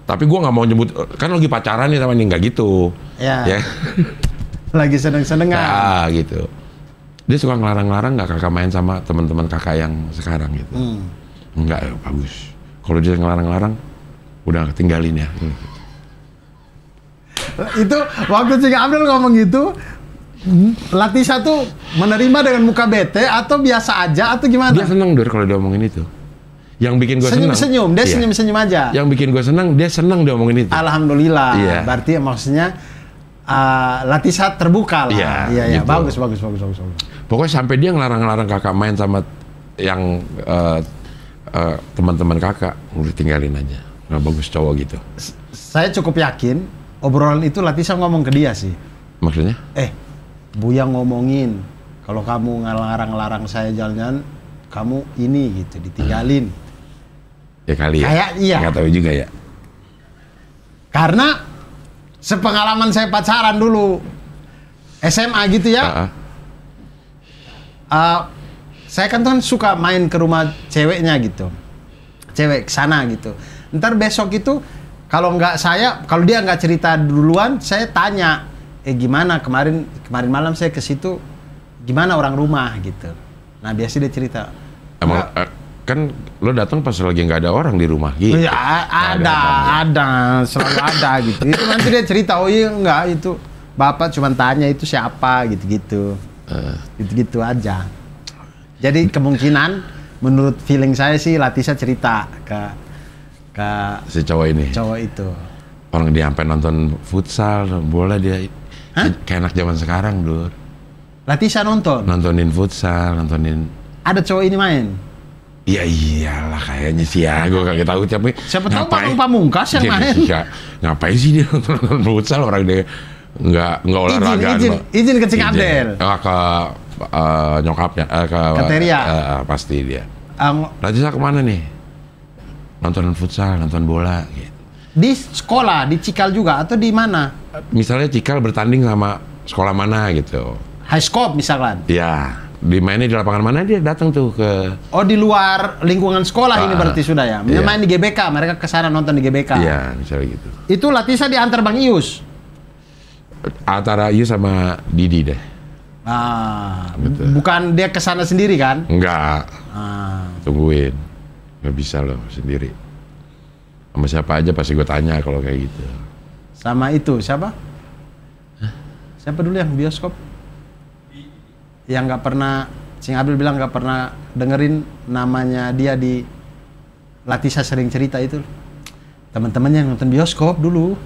Tapi gue nggak mau nyebut, kan lagi pacaran nih sama ini, nggak gitu. Ya. Lagi seneng-senengan. Ya gitu. Dia suka ngelarang-larang nggak kakak main sama teman-teman kakak yang sekarang gitu. Enggak, ya, bagus. Kalau dia ngelarang-larang, udah tinggalin ya. Itu waktu Cing Abdul ngomong gitu, Latisa tuh menerima dengan muka bete atau biasa aja atau gimana? Dia seneng Dur kalau dia omongin itu. Yang bikin gue seneng. Senyum-senyum, dia iya. senyum-senyum aja. Yang bikin gue seneng, dia seneng dia omongin itu. Alhamdulillah. Iya. Berarti maksudnya Latisa terbuka lah. Iya, iya. gitu. Bagus. Pokoknya sampai dia ngelarang-larang kakak main sama yang teman-teman kakak, udah tinggalin aja. Nggak bagus cowok gitu. Saya cukup yakin obrolan itu Latisa ngomong ke dia sih. Maksudnya? Buya ngomongin kalau kamu ngelarang-larang saya jalan-jalan, kamu ini gitu ditinggalin. Ya kali ya. Kayak iya. Nggak tahu juga ya. Karena sepengalaman saya pacaran dulu SMA gitu ya. Saya kan suka main ke rumah ceweknya gitu. Cewek kesana gitu. Ntar besok itu kalau dia nggak cerita duluan, saya tanya, gimana kemarin malam saya ke situ, gimana orang rumah gitu. Nah biasa dia cerita. Emang kan lo datang pas lagi nggak ada orang di rumah gitu. Ya ada, selalu ada gitu. Itu nanti dia cerita, oh iya enggak itu bapak cuma tanya itu siapa gitu-gitu. Gitu-gitu aja. Jadi kemungkinan menurut feeling saya sih Latisa cerita ke si cowok ini. Cowok itu. Orang dia sampai nonton futsal, bola dia. Kayak anak zaman sekarang, Dur. Latisa nontonin futsal, ada cowok ini main. Iya iyalah kayaknya sih ya, gue kagak tahu tapi siapa tahu Bang Pamungkas yang main. Ngapain sih dia nonton futsal, orang dia nggak olahraga. Izin ke Cing Abdel. Ke nyokapnya, ke Teria. pasti dia. Latisa kemana nih? Nonton futsal, nonton bola gitu. Di sekolah, di Cikal juga atau di mana? Misalnya Cikal bertanding sama sekolah mana gitu. High Scope misalkan. Iya, dimainnya di lapangan mana dia datang tuh ke. Oh, di luar lingkungan sekolah ini berarti sudah ya. Iya. Main di GBK, mereka kesana nonton di GBK. Iya, misalnya gitu. Itu Latisa diantar Bang Ius. Antara Ius sama Didi deh. Bukan dia kesana sendiri kan? Enggak. Tungguin. Nggak bisa loh sendiri. Sama siapa aja pasti gue tanya kalau kayak gitu. Sama itu siapa? Siapa dulu yang bioskop? Yang nggak pernah, Cing Abdul bilang nggak pernah dengerin namanya dia di Latisa sering cerita itu. Teman-temannya yang nonton bioskop dulu.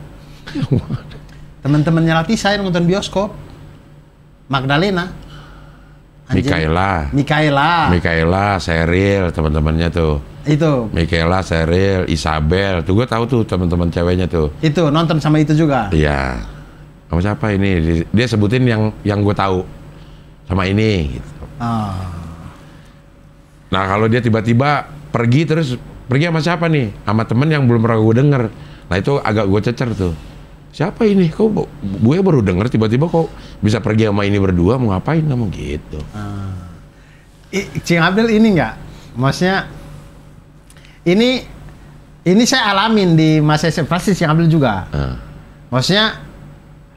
Teman-temannya Latisa yang nonton bioskop. Magdalena. Mikaela, Seril, teman-temannya tuh. Itu. Mikaela, Seril, Isabel, tuh gue tahu tuh teman-teman ceweknya tuh. Itu nonton sama itu juga. Iya. Kamu siapa ini? Dia sebutin yang gue tahu sama ini. Gitu. Nah kalau dia tiba-tiba pergi sama siapa nih? Sama temen yang belum pernah gue denger. Nah itu agak gue cecer tuh. Siapa ini? Kok gue baru denger tiba-tiba kok bisa pergi sama ini berdua, mau ngapain kamu gitu. Cing Abdul ini enggak? Maksudnya ini saya alamin di masa SMA, pasti Cing Abdul juga. Maksudnya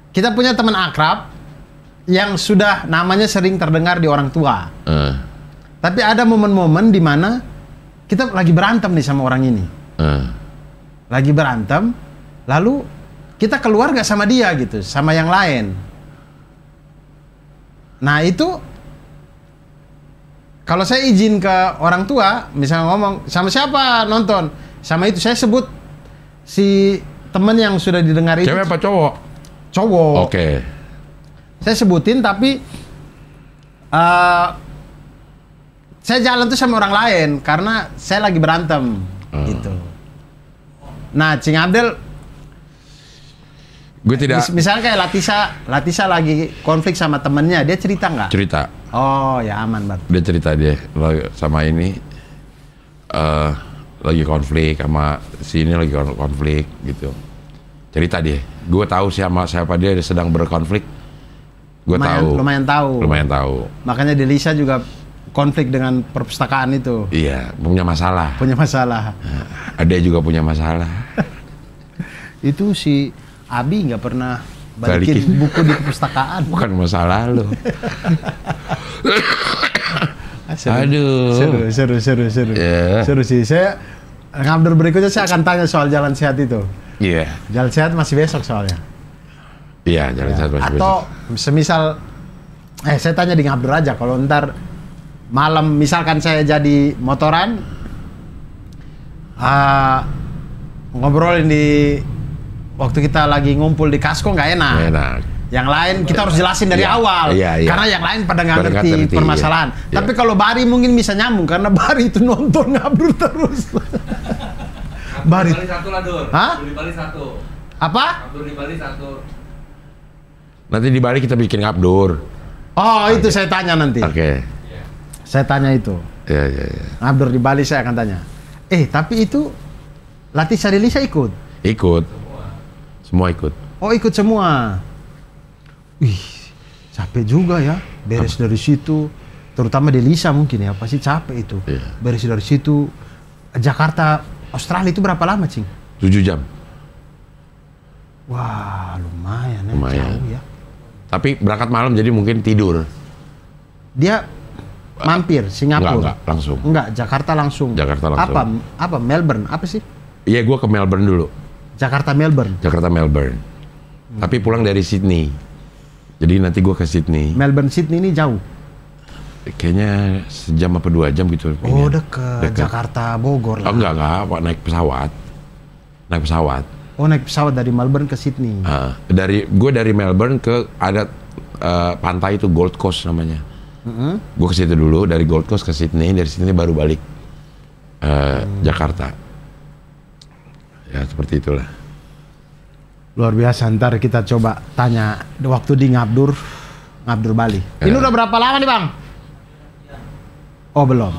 kita punya teman akrab yang sudah namanya sering terdengar di orang tua. Tapi ada momen-momen di mana kita lagi berantem nih sama orang ini. Lagi berantem, lalu kita keluar gak sama dia gitu, sama yang lain. Nah itu, kalau saya izin ke orang tua, misalnya ngomong, sama siapa nonton? Sama itu, saya sebut si temen yang sudah didengar itu. Cewek apa cowok? Cowok. Oke. Saya sebutin, tapi saya jalan tuh sama orang lain, karena saya lagi berantem. Gitu. Nah, Cing Abdel, gue tidak. Misalnya kayak Latisa lagi konflik sama temennya, dia cerita nggak? Cerita. Oh ya aman Bang. Dia cerita sama ini lagi konflik sama si ini lagi konflik gitu. Cerita dia. Gue tahu siapa dia sedang berkonflik. Gue tahu. Lumayan tahu. Makanya Delisa juga konflik dengan perpustakaan itu. Iya, punya masalah. Ada juga punya masalah. Itu si Abi nggak pernah balikin buku di perpustakaan. Bukan masalah lo. seru. Aduh. Seru. Yeah. Seru sih. Saya ngabdur berikutnya saya akan tanya soal jalan sehat itu. Iya. Jalan sehat masih besok soalnya. Iya, jalan sehat masih Atau besok. semisal, saya tanya di ngabdur aja. Kalau ntar malam misalkan saya jadi motoran, ngobrolin di waktu kita lagi ngumpul di Kasko nggak enak. Nggak enak. Yang lain kita harus jelasin dari Iya, awal, iya. karena yang lain pada nggak Pada nggak ngerti ngerti, permasalahan. iya. Tapi kalau Bari mungkin bisa nyambung karena Bari itu nonton ngabdur terus. Bari. Di Bali satu lah, Dur. Hah? Di Bali satu. Apa? Abdur di Bali satu. Nanti di Bali kita bikin ngabdur. Oh itu saya tanya nanti. Oke. Saya tanya itu. Iya. Ngabdur di Bali saya akan tanya. Tapi itu Latih Sadilisa ikut? Ikut. Semua ikut. Oh ikut semua. Wih, capek juga ya. Beres dari situ, terutama di Lisa mungkin ya, pasti capek itu. Iya. Beres dari situ, Jakarta, Australia itu berapa lama, Cing? 7 jam. Wah, lumayan ya. Lumayan. Jauh ya. Tapi berangkat malam jadi mungkin tidur. Dia mampir Singapura. Enggak, langsung. Enggak, Jakarta langsung. Jakarta langsung. Apa Melbourne? Apa sih? Iya, gue ke Melbourne dulu. Jakarta Melbourne. Tapi pulang dari Sydney. Jadi nanti gue ke Sydney. Melbourne Sydney ini jauh. Kayaknya sejam apa 2 jam gitu. Oh, dekat. Jakarta Bogor lah. Oh, enggak, naik pesawat. Oh, naik pesawat dari Melbourne ke Sydney. Gue dari Melbourne ke ada pantai itu Gold Coast namanya. Gue ke situ dulu, dari Gold Coast ke Sydney, dari Sydney baru balik Jakarta. Ya seperti itulah. Luar biasa, ntar kita coba tanya waktu di Ngabdur Bali. Ini udah berapa lama nih Bang? Oh belum.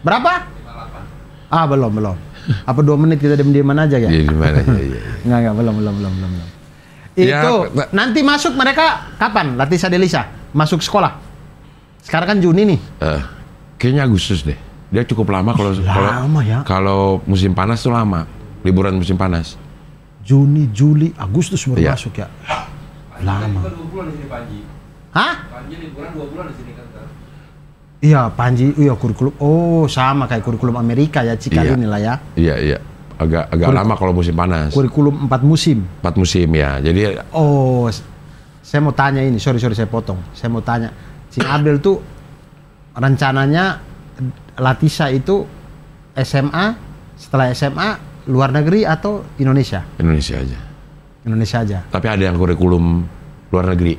Berapa? Belum. Apa 2 menit kita diam-diaman aja ya? Di mana? Enggak, belum. Ya, Itu nanti masuk mereka kapan? Latih Sadilisa masuk sekolah. Sekarang kan Juni nih. Kayaknya Agustus deh. Dia cukup lama ya. Kalau musim panas tuh lama. Liburan musim panas. Juni, Juli, Agustus baru Iya. masuk ya. Lama. Kan 2 bulan di sini Panji. Hah? Panji liburan 2 bulan di sini kan. Iya, Panji. Iya, kurikulum. Oh, sama kayak kurikulum Amerika ya, Cikal ini lah ya. Iya. Agak lama kalau musim panas. Kurikulum 4 musim. 4 musim ya. Jadi Saya mau tanya ini, sorry saya potong. Saya mau tanya, Cing Abdel tuh rencananya Latisa itu SMA, setelah SMA luar negeri atau Indonesia? Indonesia aja. Tapi ada yang kurikulum luar negeri.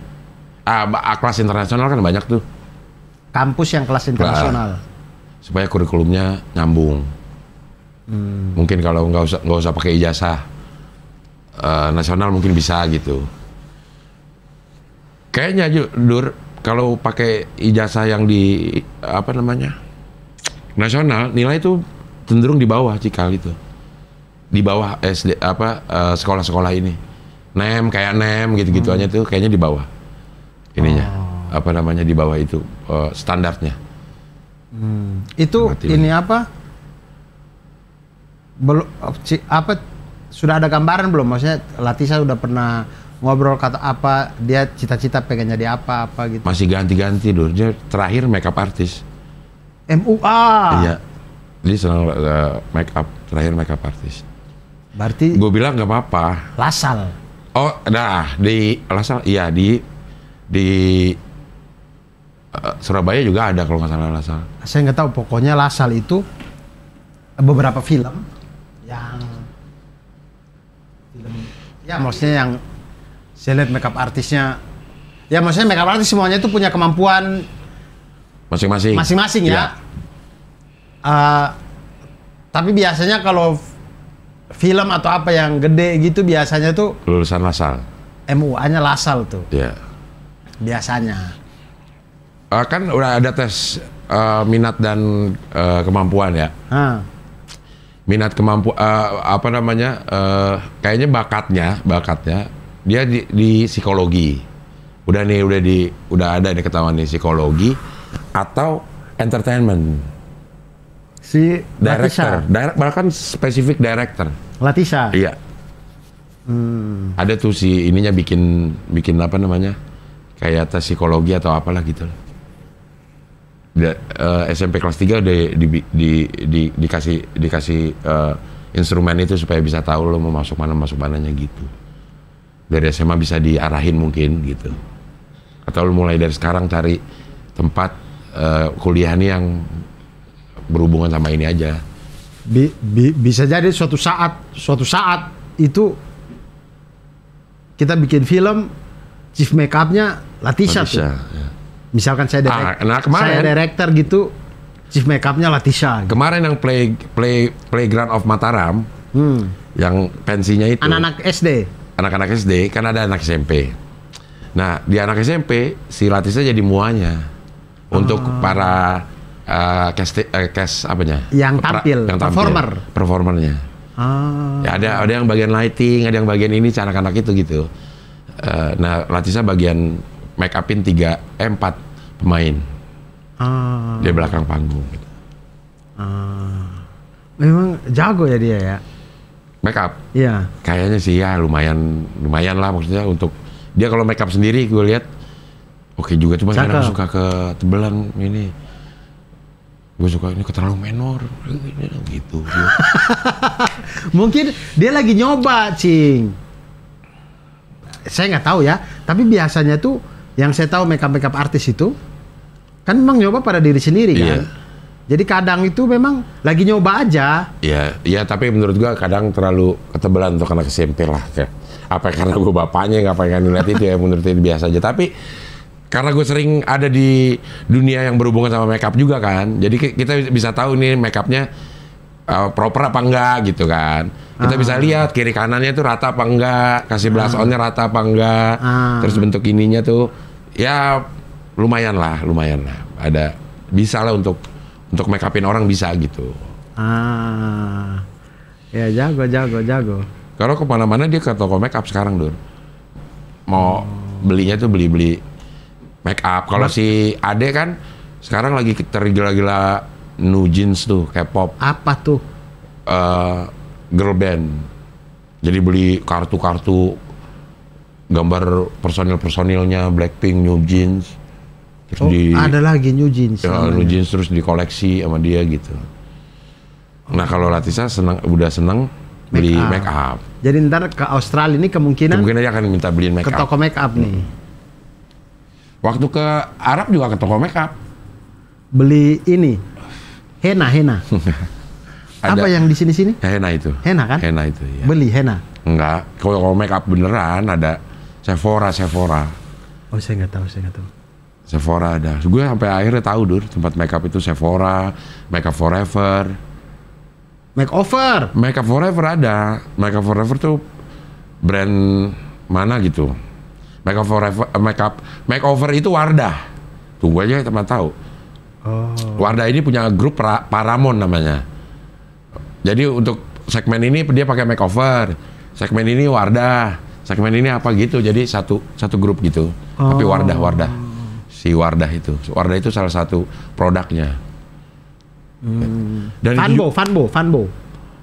Kelas internasional kan banyak tuh. Kampus yang kelas internasional. Supaya kurikulumnya nyambung. Mungkin kalau nggak usah pakai ijazah nasional mungkin bisa gitu. Kayaknya Dur, kalau pakai ijazah yang di nasional, nilai itu cenderung di bawah Cikal itu. Di bawah SD sekolah-sekolah ini. Kayak NEM gitu-gitu aja tuh kayaknya di bawah. Ininya. Di bawah itu standarnya. Itu Seperti ini apa? Belum sudah ada gambaran belum? Maksudnya Latisa udah pernah ngobrol kata apa, dia cita-cita pengen jadi apa gitu. Masih ganti-ganti Dur. Dia terakhir makeup artist. MUA. Iya. Dia senang terakhir makeup artist. Berarti Gue bilang nggak apa-apa. Lasal. Oh, di Lasal, iya di Surabaya juga ada kalau nggak salah Lasal. Saya nggak tahu, pokoknya Lasal itu beberapa film ya maksudnya yang saya lihat makeup artisnya, ya maksudnya makeup artis semuanya itu punya kemampuan masing-masing ya. Tapi biasanya kalau film atau apa yang gede gitu biasanya tuh Lulusan Lasal. MUA-nya Lasal tuh. Iya. Biasanya. Kan udah ada tes minat dan kemampuan ya. Minat kemampuan kayaknya bakatnya dia di psikologi. Udah ada nih ketahuan nih psikologi atau entertainment. Si Director, bahkan spesifik director. Latisa. Iya. Ada tuh si ininya bikin kayak tes psikologi atau apalah gitu. SMP kelas 3 udah dikasih instrumen itu supaya bisa tahu lo mau masuk mananya gitu. Dari SMA bisa diarahin mungkin gitu. Atau lo mulai dari sekarang cari tempat kuliah nih yang berhubungan sama ini aja. Bisa jadi suatu saat itu kita bikin film, chief make up-nya Latisha tuh. Ya. Misalkan saya director gitu, chief make up-nya Latisha. Gitu. Kemarin yang Playground of Mataram, yang pensinya itu. Anak-anak SD, kan ada anak SMP. Nah, di anak SMP, si Latisha jadi muanya. Untuk para cast apanya? Yang tampil, performernya. Ya, ada yang bagian lighting, ada yang bagian ini, anak-anak itu gitu. Nah, Latisha bagian make upin 4 pemain di belakang panggung gitu. Memang jago ya dia ya. Make up? Iya. Kayaknya sih ya lumayan lah maksudnya untuk dia kalau make up sendiri gue lihat oke juga, cuma kadang suka ketebelan ini. Gue suka ini terlalu menor gitu. Mungkin dia lagi nyoba, Cing. Saya nggak tahu ya, tapi biasanya tuh yang saya tahu make up artis itu kan memang nyoba pada diri sendiri kan. Iya. Jadi kadang itu memang lagi nyoba aja. Iya, tapi menurut gua kadang terlalu ketebelan untuk anak SMP lah. Apa karena gua bapaknya nggak pengen lihat itu ya, menurut itu biasa aja. Tapi karena gue sering ada di dunia yang berhubungan sama make up juga kan, jadi kita bisa tahu nih make upnya proper apa enggak gitu kan. Kita bisa lihat kiri kanannya tuh rata apa enggak, kasih blush on-nya rata apa enggak, terus bentuk ininya tuh ya lumayan lah. Ada bisa lah untuk make upin orang bisa gitu. Ya jago. Kalau kemana-mana dia ke toko make up sekarang, Dur. Mau belinya tuh beli make up. Kalau si Ade kan sekarang lagi tergila-gila New Jeans tuh, K-pop. Apa tuh? Girl band. Jadi beli kartu-kartu gambar personil-personilnya Blackpink, New Jeans. Terus ada lagi New Jeans. Ya, New Jeans terus dikoleksi sama dia gitu. Nah, kalau Latisha udah seneng beli make up. Jadi ntar ke Australia ini kemungkinan dia akan minta beliin make up. Ke toko make up nih. Waktu ke Arab juga ke toko make up. Beli ini henna. Apa yang di sini? Henna itu. Henna kan? Henna itu ya. Beli henna? Enggak. Kalau make up beneran ada Sephora. Oh, saya nggak tahu. Sephora ada. Gue sampai akhirnya tahu, Dur, tempat make up itu Sephora, Make Up Forever. Make Up Forever ada. Make Up Forever tuh brand mana gitu. Make Up Forever, Makeover itu Wardah. Tunggu aja teman tahu. Wardah ini punya grup Paramount namanya. Jadi untuk segmen ini dia pakai makeover, segmen ini Wardah, segmen ini apa gitu. Jadi satu grup gitu. Tapi Wardah. Si Wardah itu salah satu produknya. Dan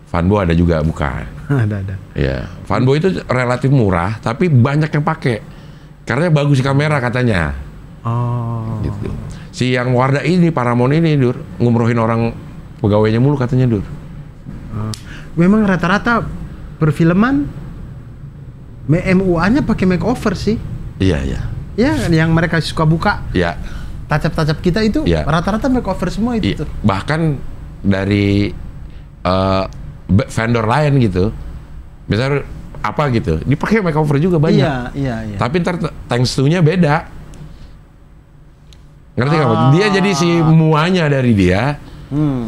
Fanbo ada juga, bukan? Ada. Ya, Fanbo itu relatif murah, tapi banyak yang pakai. Karena bagus kamera katanya. Gitu. Si yang Wardah ini, Paramount ini, Dur, ngumrohin orang pegawainya mulu katanya, Dur. Memang rata-rata perfilman MUA-nya pakai makeover sih. Iya. Ya, yang mereka suka buka. Iya. Tacap-tacap kita itu rata-rata makeover semua itu. Tuh. Bahkan dari vendor lain gitu. Misalnya apa gitu, dipakai makeover juga banyak. Iya. Tapi ntar thanks to-nya beda. Ngerti nggak? Dia jadi si muanya dari dia.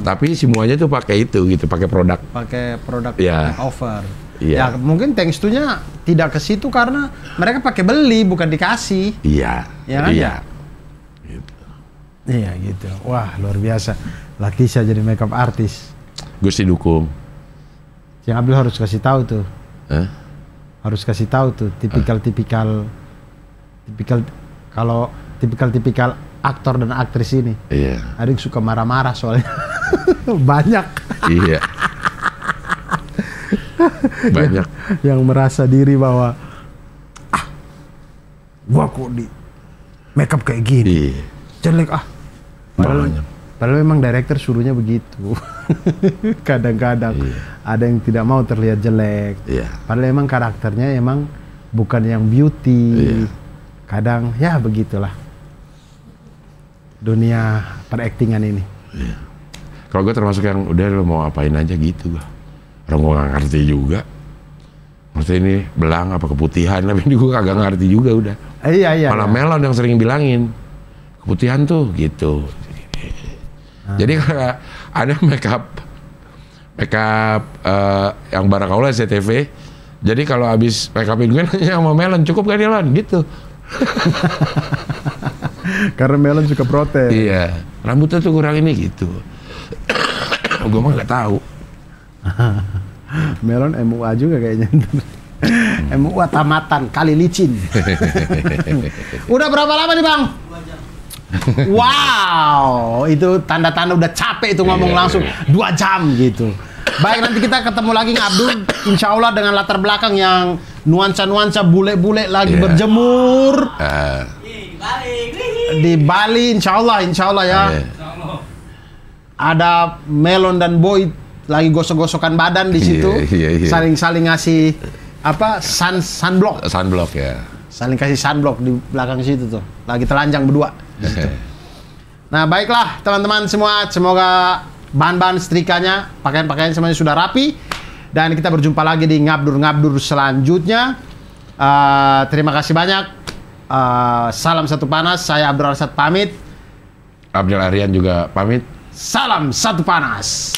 Tapi si muanya tuh pakai itu gitu, pakai produk makeover. Ya mungkin thanks to-nya tidak ke situ karena mereka pakai beli bukan dikasih. Iya. Ya kan? Iya. Iya gitu. Wah, luar biasa. Latisha jadi makeup artis. Gue sih dukung. Yang Abdul harus kasih tahu tuh. Harus kasih tahu tuh tipikal aktor dan aktris ini. Iya. Ada yang suka marah-marah soalnya. Banyak. Iya. Banyak yang merasa diri bahwa gua kok di makeup kayak gini. Iya. Jelek Padahal memang director suruhnya begitu. Kadang-kadang ada yang tidak mau terlihat jelek. Padahal emang karakternya emang bukan yang beauty. Kadang ya begitulah dunia peraktingan ini. Kalau gue termasuk yang udah lo mau apain aja gitu gue. Orang gue gak ngerti juga. Maksudnya ini belang apa keputihan, tapi gue kagak ngerti juga udah. Iya. Malah Melon yang sering bilangin keputihan tuh gitu. Jadi kalau ada makeup yang Barakaullah SCTV, jadi kalau habis makeupin gue nanya sama Melon, cukup gak dia Lon? Gitu. Karena Melon suka protes. Iya, rambutnya tuh kurang ini gitu. Gue mah gak tahu. Melon MUA juga kayaknya. MUA tamatan kali licin. Udah berapa lama nih Bang? 2 jam. Wow, itu tanda-tanda udah capek itu ngomong langsung 2 jam gitu. Baik, nanti kita ketemu lagi Abdul, insya Allah dengan latar belakang yang nuansa-nuansa bule-bule lagi berjemur di Bali, insya Allah ya. Ada Melon dan Boy lagi gosok-gosokan badan di situ, saling-saling ngasih apa sunblock ya. Saling kasih sunblock di belakang situ tuh, lagi telanjang berdua. Nah baiklah teman-teman semua, semoga bahan-bahan setrikanya, pakaian-pakaian semuanya sudah rapi, dan kita berjumpa lagi di ngabdur-ngabdur selanjutnya. Terima kasih banyak. Salam satu panas. Saya Abdul Arsad pamit. Abdul Aryan juga pamit. Salam satu panas.